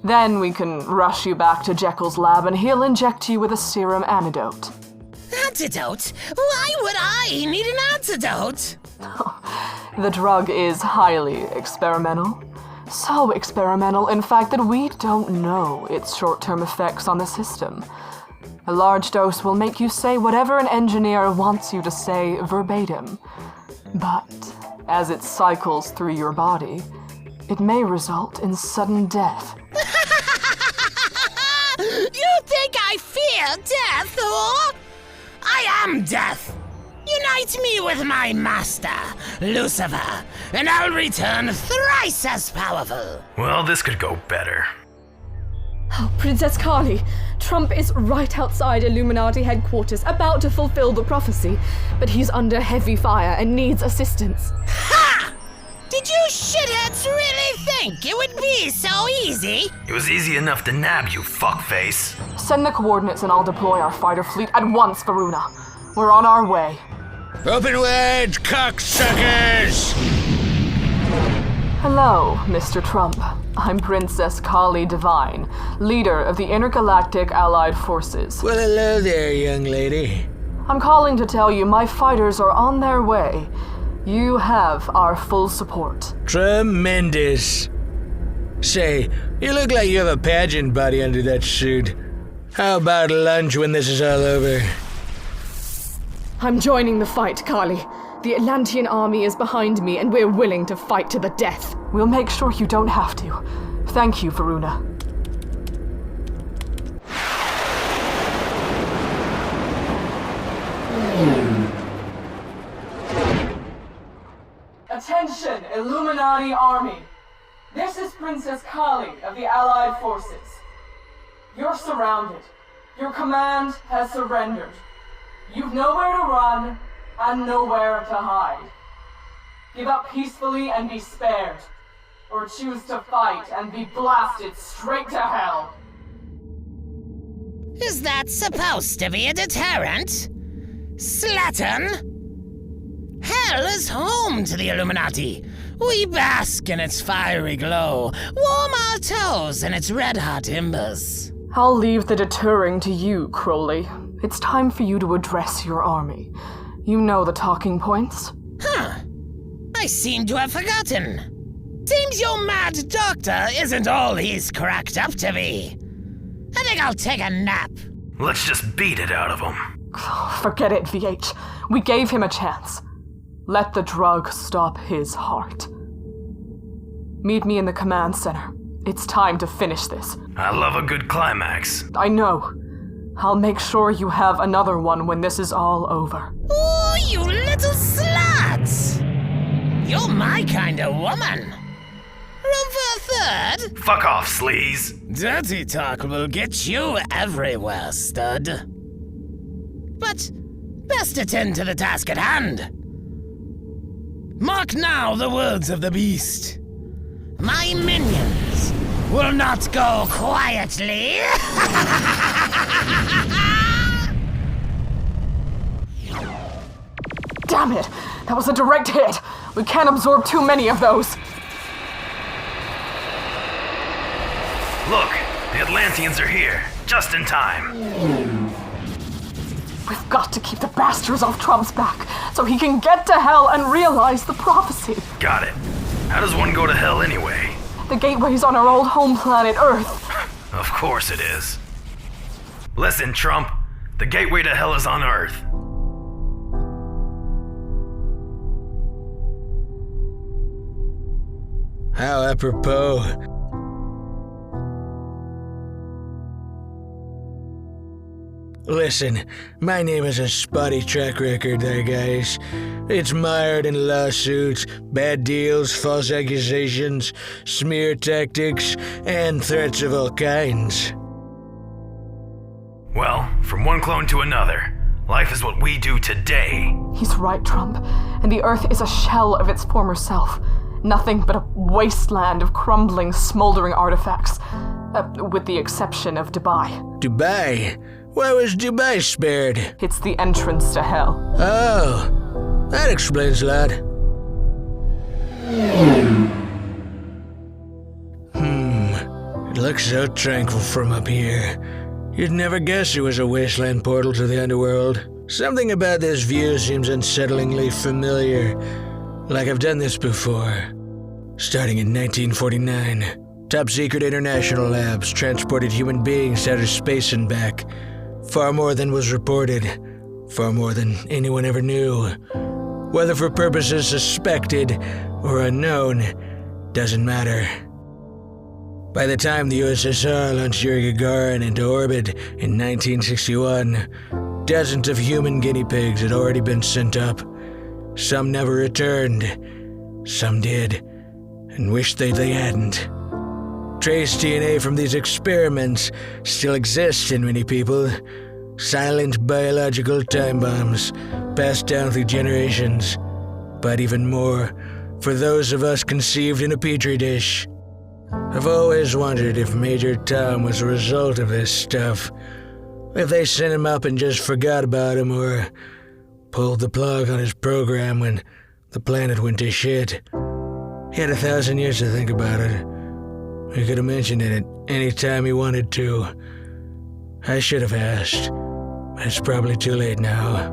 Then we can rush you back to Jekyll's lab and he'll inject you with a serum antidote.
Antidote? Why would I need an antidote?
The drug is highly experimental. So experimental, in fact, that we don't know its short-term effects on the system. A large dose will make you say whatever an engineer wants you to say verbatim. But as it cycles through your body, it may result in sudden death.
You think I fear death, or? I am death! Unite me with my master, Lucifer, and I'll return thrice as powerful.
Well, this could go better.
Oh, Princess Kali, Trump is right outside Illuminati headquarters, about to fulfill the prophecy, but he's under heavy fire and needs assistance.
Ha! Do Did you shitheads really think it would be so easy?
It was easy enough to nab you, fuckface.
Send the coordinates and I'll deploy our fighter fleet at once, Varuna. We're on our way.
Open wide, cocksuckers!
Hello, Mr. Trump. I'm Princess Kali Divine, leader of the Intergalactic Allied Forces.
Well, hello there, young lady.
I'm calling to tell you my fighters are on their way. You have our full support.
Tremendous. Say, you look like you have a pageant body under that suit. How about lunch when this is all over?
I'm joining the fight, Kali. The Atlantean army is behind me, and we're willing to fight to the death. We'll make sure you don't have to. Thank you, Varuna. Attention, Illuminati army! This is Princess Kali of the Allied Forces. You're surrounded. Your command has surrendered. You've nowhere to run and nowhere to hide. Give up peacefully and be spared, or choose to fight and be blasted straight to hell.
Is that supposed to be a deterrent? Slattern? Hell is home to the Illuminati. We bask in its fiery glow, warm our toes in its red-hot embers.
I'll leave the deterring to you, Crowley. It's time for you to address your army. You know the talking points.
Huh. I seem to have forgotten. Seems your mad doctor isn't all he's cracked up to be. I think I'll take a nap.
Let's just beat it out of him.
Forget it, VH. We gave him a chance. Let the drug stop his heart. Meet me in the command center. It's time to finish this.
I love a good climax.
I know. I'll make sure you have another one when this is all over.
Ooh, you little sluts! You're my kind of woman. Room for a third?
Fuck off, sleaze.
Dirty talk will get you everywhere, stud. But best attend to the task at hand. Mark now the words of the beast. My minions will not go quietly.
Damn it! That was a direct hit! We can't absorb too many of those!
Look, the Atlanteans are here, just in time.
We've got to keep the bastards off Trump's back, so he can get to hell and realize the prophecy.
Got it. How does one go to hell anyway?
The gateway's on our old home planet, Earth.
Of course it is. Listen, Trump, the gateway to hell is on Earth.
How apropos. Listen, my name has a spotty track record there, guys. It's mired in lawsuits, bad deals, false accusations, smear tactics, and threats of all kinds.
Well, from one clone to another, life is what we do today.
He's right, Trump. And the Earth is a shell of its former self. Nothing but a wasteland of crumbling, smoldering artifacts. With the exception of Dubai.
Dubai? Why was Dubai spared?
It's the entrance to hell.
Oh, that explains a lot. It looks so tranquil from up here. You'd never guess it was a wasteland portal to the underworld. Something about this view seems unsettlingly familiar. Like I've done this before. Starting in 1949, top-secret international labs transported human beings out of space and back. Far more than was reported. Far more than anyone ever knew. Whether for purposes suspected or unknown, doesn't matter. By the time the USSR launched Yuri Gagarin into orbit in 1961, dozens of human guinea pigs had already been sent up. Some never returned. Some did, and wished they hadn't. Trace DNA from these experiments still exists in many people. Silent biological time bombs passed down through generations. But even more, for those of us conceived in a petri dish. I've always wondered if Major Tom was a result of this stuff. If they sent him up and just forgot about him, or pulled the plug on his program when the planet went to shit. He had 1,000 years to think about it. He could have mentioned it at any time he wanted to. I should have asked, but it's probably too late now.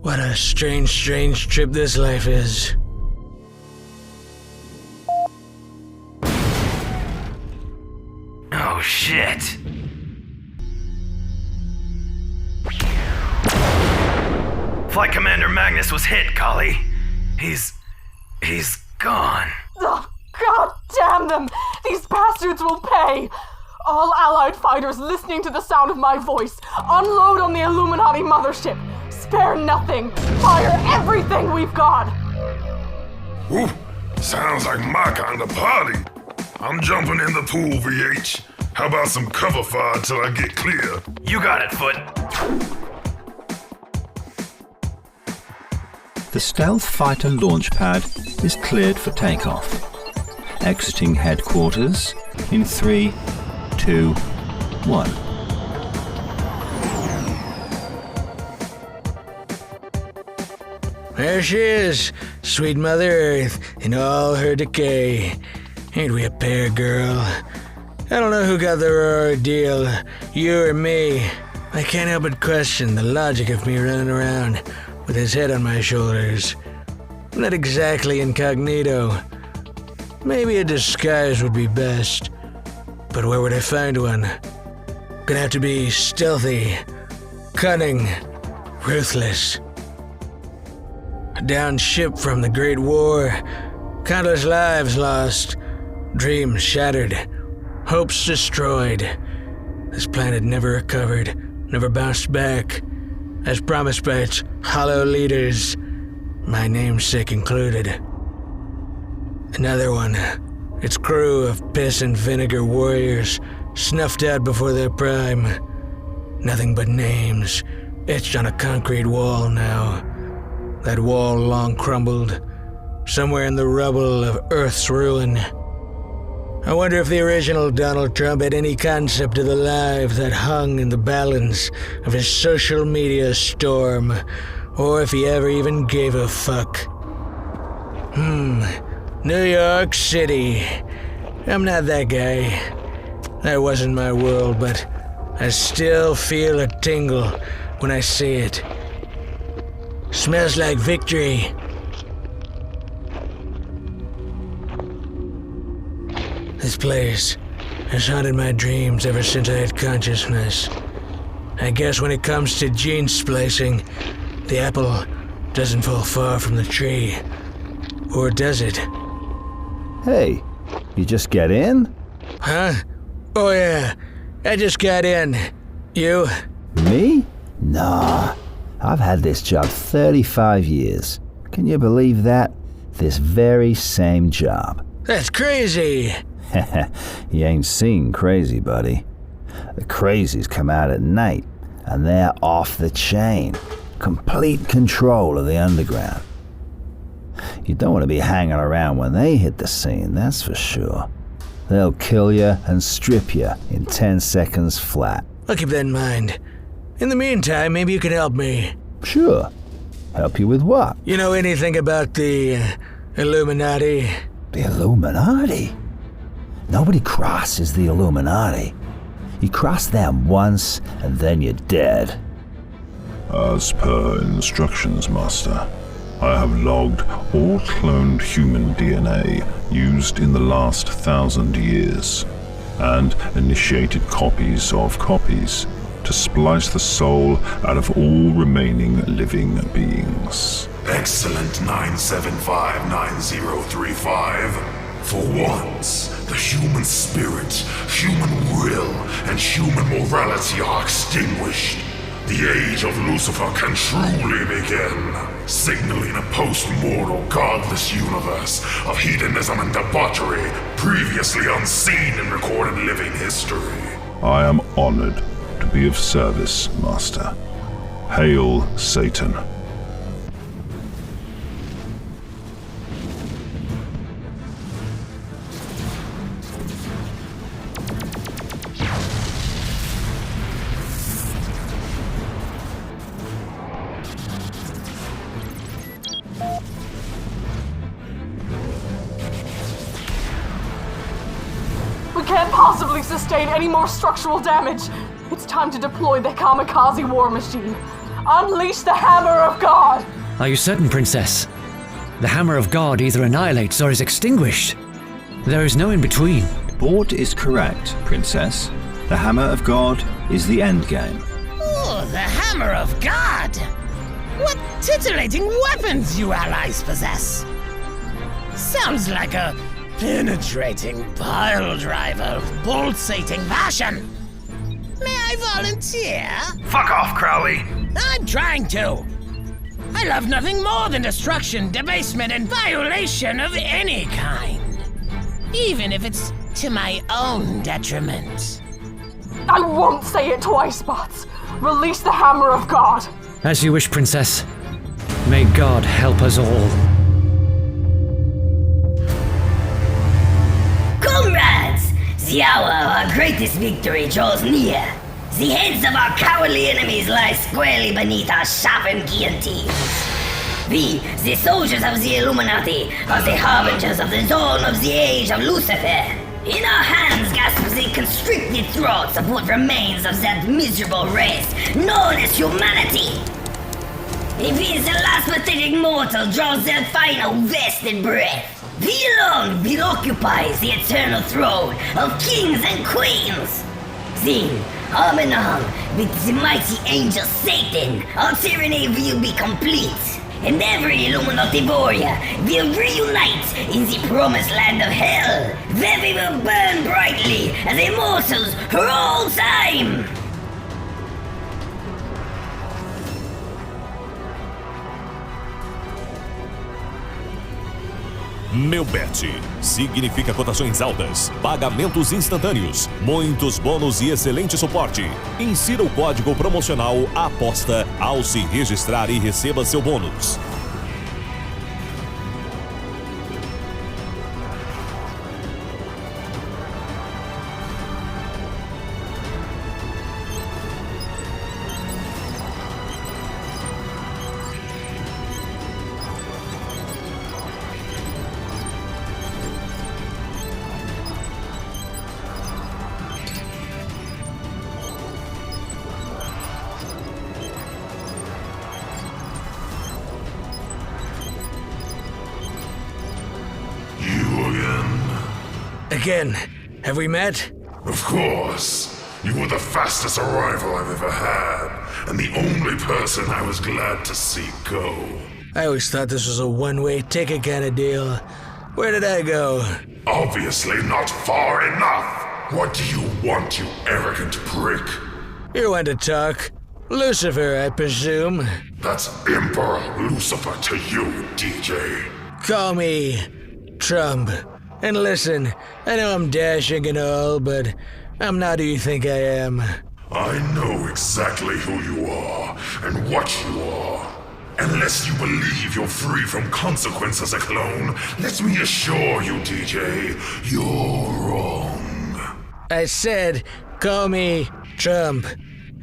What a strange, strange trip this life is.
Oh, shit. Flight Commander Magnus was hit, Kali. He's gone.
Oh, God damn them! These bastards will pay! All Allied fighters listening to the sound of my voice, unload on the Illuminati mothership! Spare nothing! Fire everything we've got!
Ooh, sounds like my kind of party. I'm jumping in the pool, VH. How about some cover fire till I get clear?
You got it, Foot.
The stealth fighter launch pad is cleared for takeoff. Exiting headquarters in 3, 2, 1.
There she is, sweet Mother Earth, in all her decay. Ain't we a pair, girl? I don't know who got the raw deal, you or me. I can't help but question the logic of me running around with his head on my shoulders. I'm not exactly incognito. Maybe a disguise would be best. But where would I find one? Gonna have to be stealthy, cunning, ruthless. A downed ship from the Great War, countless lives lost, dreams shattered, hopes destroyed. This planet never recovered, never bounced back, as promised by its hollow leaders, my namesake included. Another one, its crew of piss and vinegar warriors, snuffed out before their prime. Nothing but names, etched on a concrete wall now. That wall long crumbled, somewhere in the rubble of Earth's ruin. I wonder if the original Donald Trump had any concept of the life that hung in the balance of his social media storm, or if he ever even gave a fuck. New York City. I'm not that guy. That wasn't my world, but I still feel a tingle when I see it. Smells like victory. This place has haunted my dreams ever since I had consciousness. I guess when it comes to gene splicing, the apple doesn't fall far from the tree. Or does it?
Hey, you just get in?
Huh? Oh yeah, I just got in. You?
Me? Nah. I've had this job 35 years. Can you believe that? This very same job.
That's crazy.
You ain't seen crazy, buddy. The crazies come out at night, and they're off the chain. Complete control of the underground. You don't want to be hanging around when they hit the scene, that's for sure. They'll kill you and strip you in 10 seconds flat.
I'll keep that in mind. In the meantime, maybe you can help me.
Sure. Help you with what?
You know anything about the Illuminati?
The Illuminati? Nobody crosses the Illuminati. You cross them once, and then you're dead.
As per instructions, Master, I have logged all cloned human DNA used in the last 1,000 years, and initiated copies of copies to splice the soul out of all remaining living beings.
Excellent 9759035. For once, the human spirit, human will, and human morality are extinguished. The age of Lucifer can truly begin, signaling a post-mortal, godless universe of hedonism and debauchery previously unseen in recorded living history.
I am honored to be of service, Master. Hail, Satan.
can't possibly sustain any more structural damage. It's time to deploy the kamikaze war machine. Unleash the Hammer of God!
Are you certain, Princess? The Hammer of God either annihilates or is extinguished. There is no in between.
Bort is correct, Princess. The Hammer of God is the endgame.
Oh, the Hammer of God! What titillating weapons you allies possess! Sounds like a penetrating pile driver, pulsating passion. May I volunteer?
Fuck off, Crowley!
I'm trying to. I love nothing more than destruction, debasement, and violation of any kind. Even if it's to my own detriment.
I won't say it twice, Bots. Release the Hammer of God.
As you wish, Princess. May God help us all.
Comrades! The hour of our greatest victory draws near. The heads of our cowardly enemies lie squarely beneath our sharpened guillotines. We, the soldiers of the Illuminati, are the harbingers of the dawn of the age of Lucifer. In our hands gasps the constricted throats of what remains of that miserable race known as humanity. It is the last pathetic mortal draws their final vested breath. We alone will occupy the eternal throne of kings and queens. Then, arm in arm with the mighty angel Satan, our tyranny will be complete. And every Illuminati warrior will reunite in the promised land of hell, where we will burn brightly as immortals for all time!
Meu Bet significa cotações altas, pagamentos instantâneos, muitos bônus e excelente suporte. Insira o código promocional APOSTA ao se registrar e receba seu bônus.
Again, have we met?
Of course. You were the fastest arrival I've ever had, and the only person I was glad to see go.
I always thought this was a one-way ticket kind of deal. Where did I go?
Obviously not far enough. What do you want, you arrogant prick?
You want to talk? Lucifer, I presume.
That's Emperor Lucifer to you, DJ.
Call me Trump. And listen, I know I'm dashing and all, but I'm not who you think I am.
I know exactly who you are and what you are. Unless you believe you're free from consequence as a clone, let me assure you, DJ, you're wrong.
I said, call me Trump.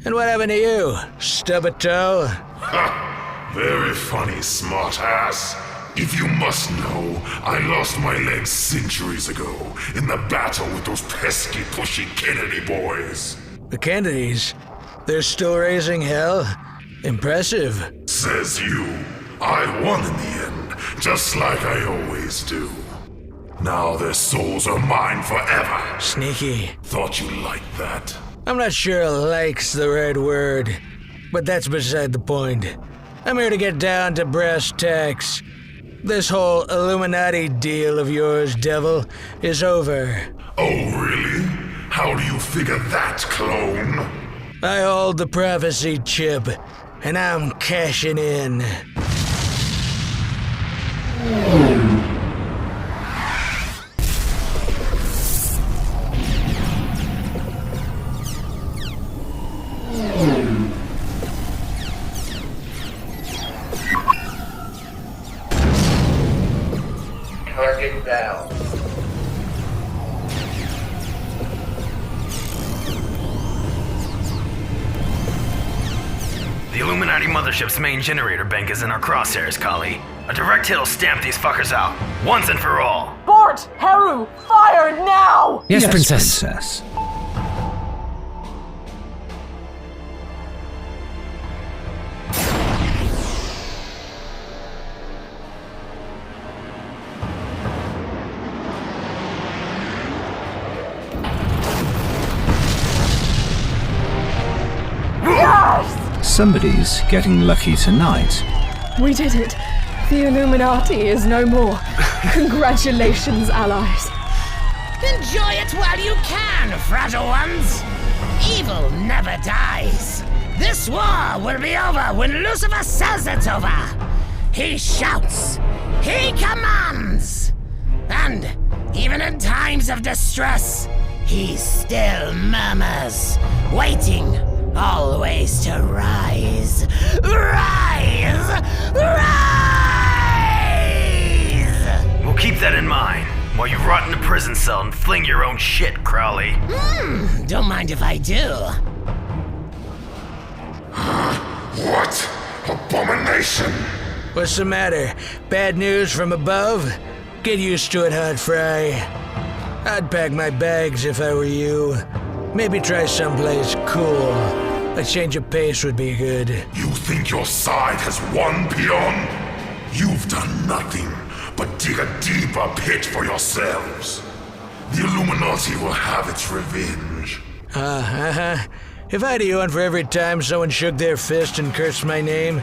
And what happened to you? Stub a toe?
Ha! Very funny, smartass. If you must know, I lost my legs centuries ago in the battle with those pesky, pushy Kennedy boys.
The Kennedys? They're still raising hell? Impressive.
Says you. I won in the end, just like I always do. Now their souls are mine forever.
Sneaky.
Thought you liked that.
I'm not sure like's the right word, but that's beside the point. I'm here to get down to brass tacks. This whole Illuminati deal of yours, devil, is over.
Oh, really? How do you figure that, clone?
I hold the prophecy chip, and I'm cashing in.
Target down.
The Illuminati mothership's main generator bank is in our crosshairs, Kali. A direct hit'll stamp these fuckers out, once and for all.
Bort, Heart! Heru! Fire now!
Yes, Princess.
Princess.
Yes!
Somebody's getting lucky tonight.
We did it. The Illuminati is no more. Congratulations, allies.
Enjoy it while you can, fragile ones. Evil never dies. This war will be over when Lucifer says it's over. He shouts. He commands. And even in times of distress, he still murmurs, waiting always to rise. Rise! Rise!
We'll keep that in mind while you rot in a prison cell and fling your own shit, Crowley.
Don't mind if I do.
What? Abomination!
What's the matter? Bad news from above? Get used to it, Hot Fry. I'd pack my bags if I were you. Maybe try someplace cool. A change of pace would be good.
You think your side has won, peon? You've done nothing but dig a deeper pit for yourselves. The Illuminati will have its revenge.
If I had a yuan for every time someone shook their fist and cursed my name,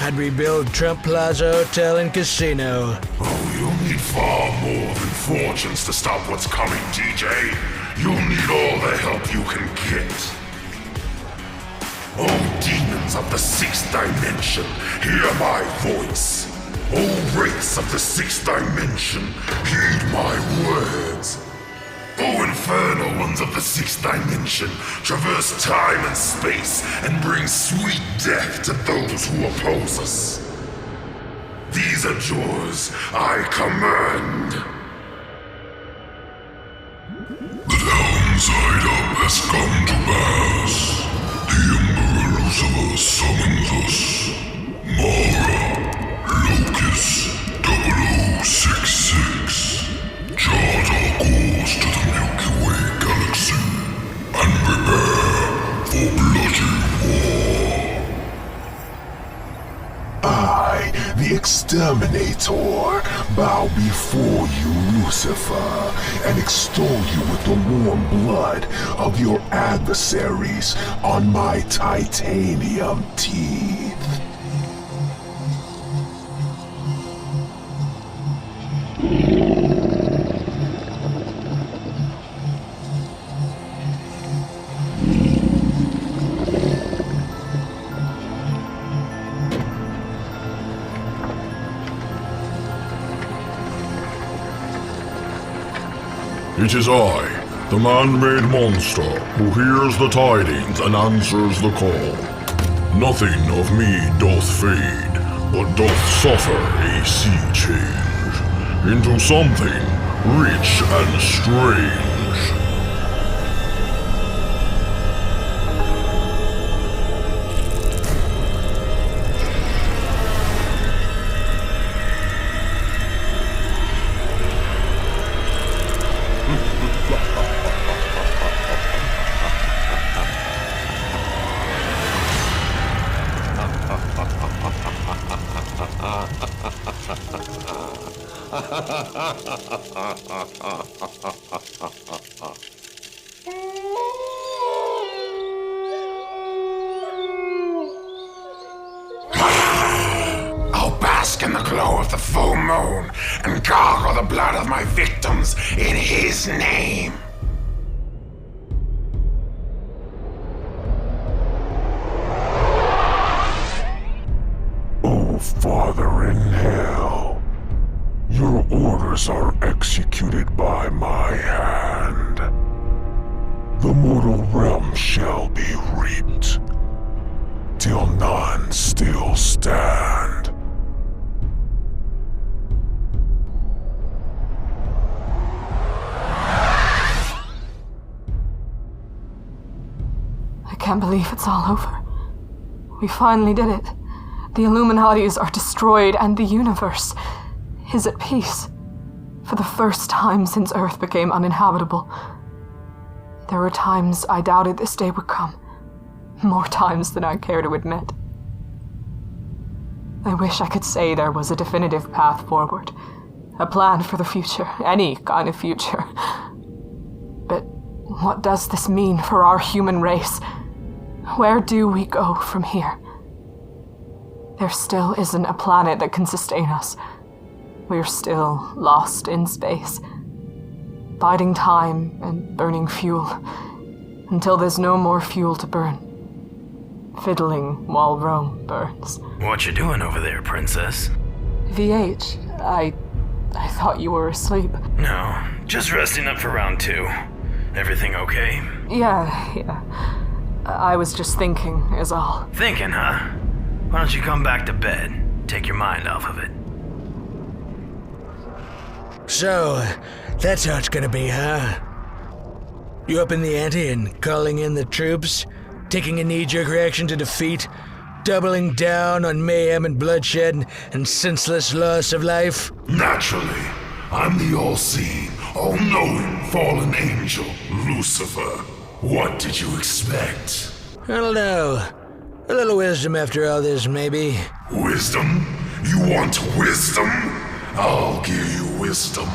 I'd rebuild Trump Plaza Hotel and Casino.
Oh, you'll need far more than fortunes to stop what's coming, DJ. You'll need all the help you can get. Oh, demons of the sixth dimension, hear my voice. Oh, wraiths of the sixth dimension, heed my words. Oh, infernal ones of the sixth dimension, traverse time and space and bring sweet death to those who oppose us. These are yours, I command.
The downside up has come to pass. The Emperor Lucifer summons us. Mara, Locus, 0066. Chart our course to the Milky Way galaxy and prepare for bloody war.
I, the Exterminator, bow before you, Lucifer, and extol you with the warm blood of your adversaries on my titanium teeth.
It is I, the man-made monster, who hears the tidings and answers the call. Nothing of me doth fade, but doth suffer a sea change into something rich and strange.
I'll bask in the glow of the full moon and gargle the blood of my victims in his name. Oh, Father in hell, your orders are executed by my hand. The mortal realm shall be reaped, till none still stand.
I can't believe it's all over. We finally did it. The Illuminatis are destroyed and the universe is at peace. For the first time since Earth became uninhabitable, there were times I doubted this day would come. More times than I care to admit. I wish I could say there was a definitive path forward, a plan for the future, any kind of future. But what does this mean for our human race? Where do we go from here? There still isn't a planet that can sustain us. We're still lost in space, biding time and burning fuel, until there's no more fuel to burn. Fiddling while Rome burns.
What you doing over there, princess?
VH, I thought you were asleep.
No, just resting up for round 2. Everything okay?
Yeah. I was just thinking, is all.
Thinking, huh? Why don't you come back to bed? Take your mind off of it.
So, that's how it's gonna be, huh? You upping the ante and calling in the troops? Taking a knee-jerk reaction to defeat? Doubling down on mayhem and bloodshed and senseless loss of life?
Naturally. I'm the all-seeing, all-knowing fallen angel, Lucifer. What did you expect?
I don't know. A little wisdom after all this, maybe.
Wisdom? You want wisdom? I'll give you wisdom.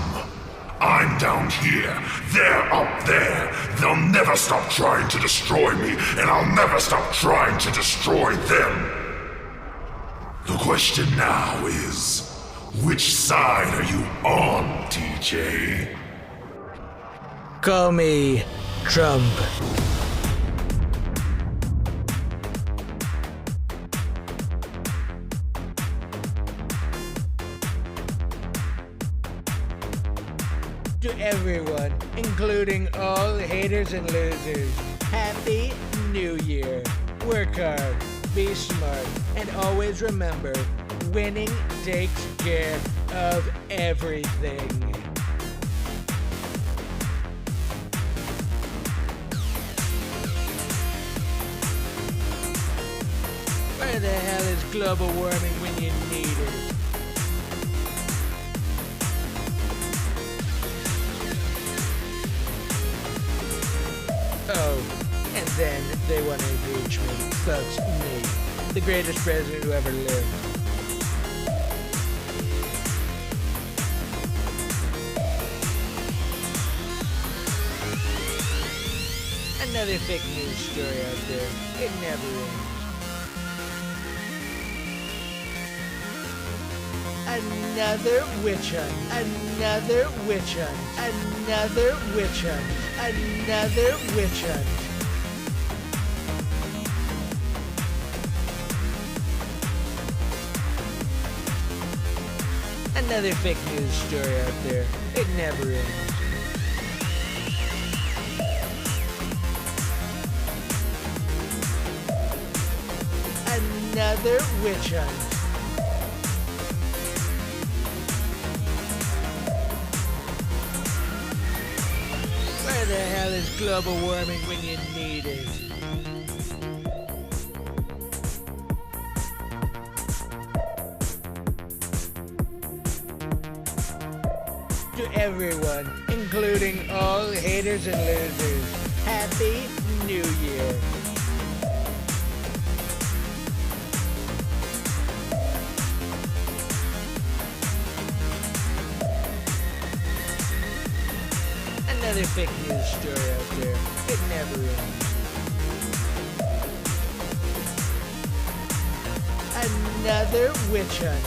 I'm down here, they're up there. They'll never stop trying to destroy me, and I'll never stop trying to destroy them. The question now is, which side are you on, TJ?
Call me Trump. To everyone, including all haters and losers, Happy New Year. Work hard, be smart, and always remember, winning takes care of everything. Where the hell is global warming when you need it? Oh, and then they want to impeach me. Folks, me, the greatest president who ever lived. Another fake news story out there. It never ends. Another witch hunt. Another witch hunt. Another witch hunt. Another witch hunt. Another fake news story out there. It never ends. Another witch hunt. Where the hell is global warming when you need it? To everyone, including all haters and losers, Happy New Year. Another fake news story out there. It never ends. Another witch hunt.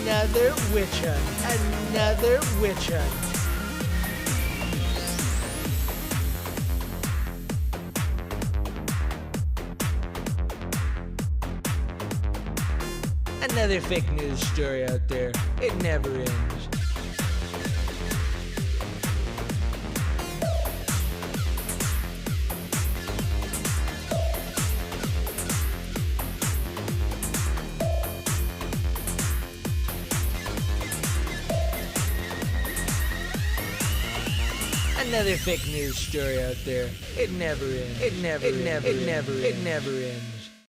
Another witch hunt. Another witch hunt. Another fake news story out there. It never ends. Another fake news story out there. It never ends. It never ends.